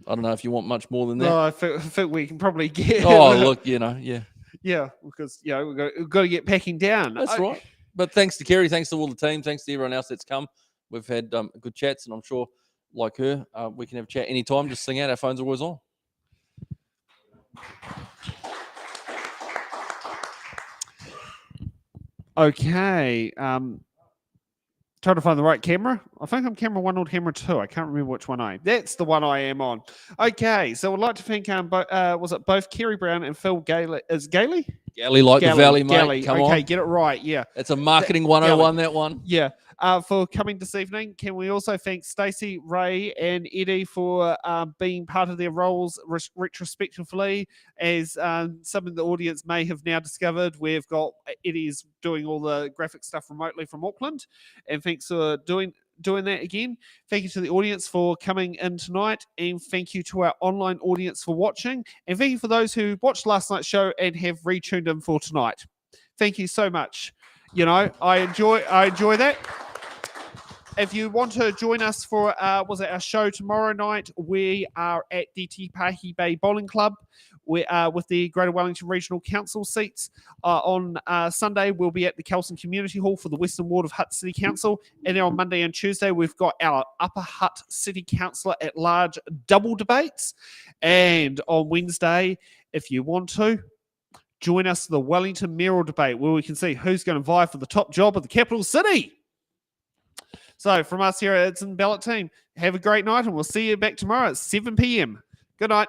I don't know if you want much more than that. No, I think we can probably get. Oh, look, yeah. Yeah, because we've got to get packing down. That's right. But thanks to Kerry, thanks to all the team, thanks to everyone else that's come. We've had good chats, and I'm sure, like her, we can have a chat anytime. Just sing out. Our phones are always on. Okay. Trying to find the right camera. I think I'm camera 1 or camera 2. I can't remember which one I am. That's the one I am on. Okay, so I'd like to thank was it both Kerry Brown and Phil Gailey? Is Gailey? Gailey like the valley, mate. Gailey. Come okay, on. get it right. Yeah. It's a marketing 101, that one. Yeah. For coming this evening. Can we also thank Stacey, Ray, and Eddie for being part of their roles retrospectively? As some of the audience may have now discovered, we've got Eddie's doing all the graphic stuff remotely from Auckland. And thanks for doing that again. Thank you to the audience for coming in tonight, and thank you to our online audience for watching, and thank you for those who watched last night's show and have retuned in for tonight. Thank you so much. I enjoy that. If you want to join us for our show tomorrow night, we are at the Te Pahi Bay Bowling Club. We with the Greater Wellington Regional Council seats. On Sunday, we'll be at the Kelson Community Hall for the Western Ward of Hutt City Council. And then on Monday and Tuesday, we've got our Upper Hutt City Councillor at Large double debates. And on Wednesday, if you want to, join us for the Wellington mayoral debate, where we can see who's going to vie for the top job of the capital city. So from us here at the Ballot team, have a great night, and we'll see you back tomorrow at 7 p.m. Good night.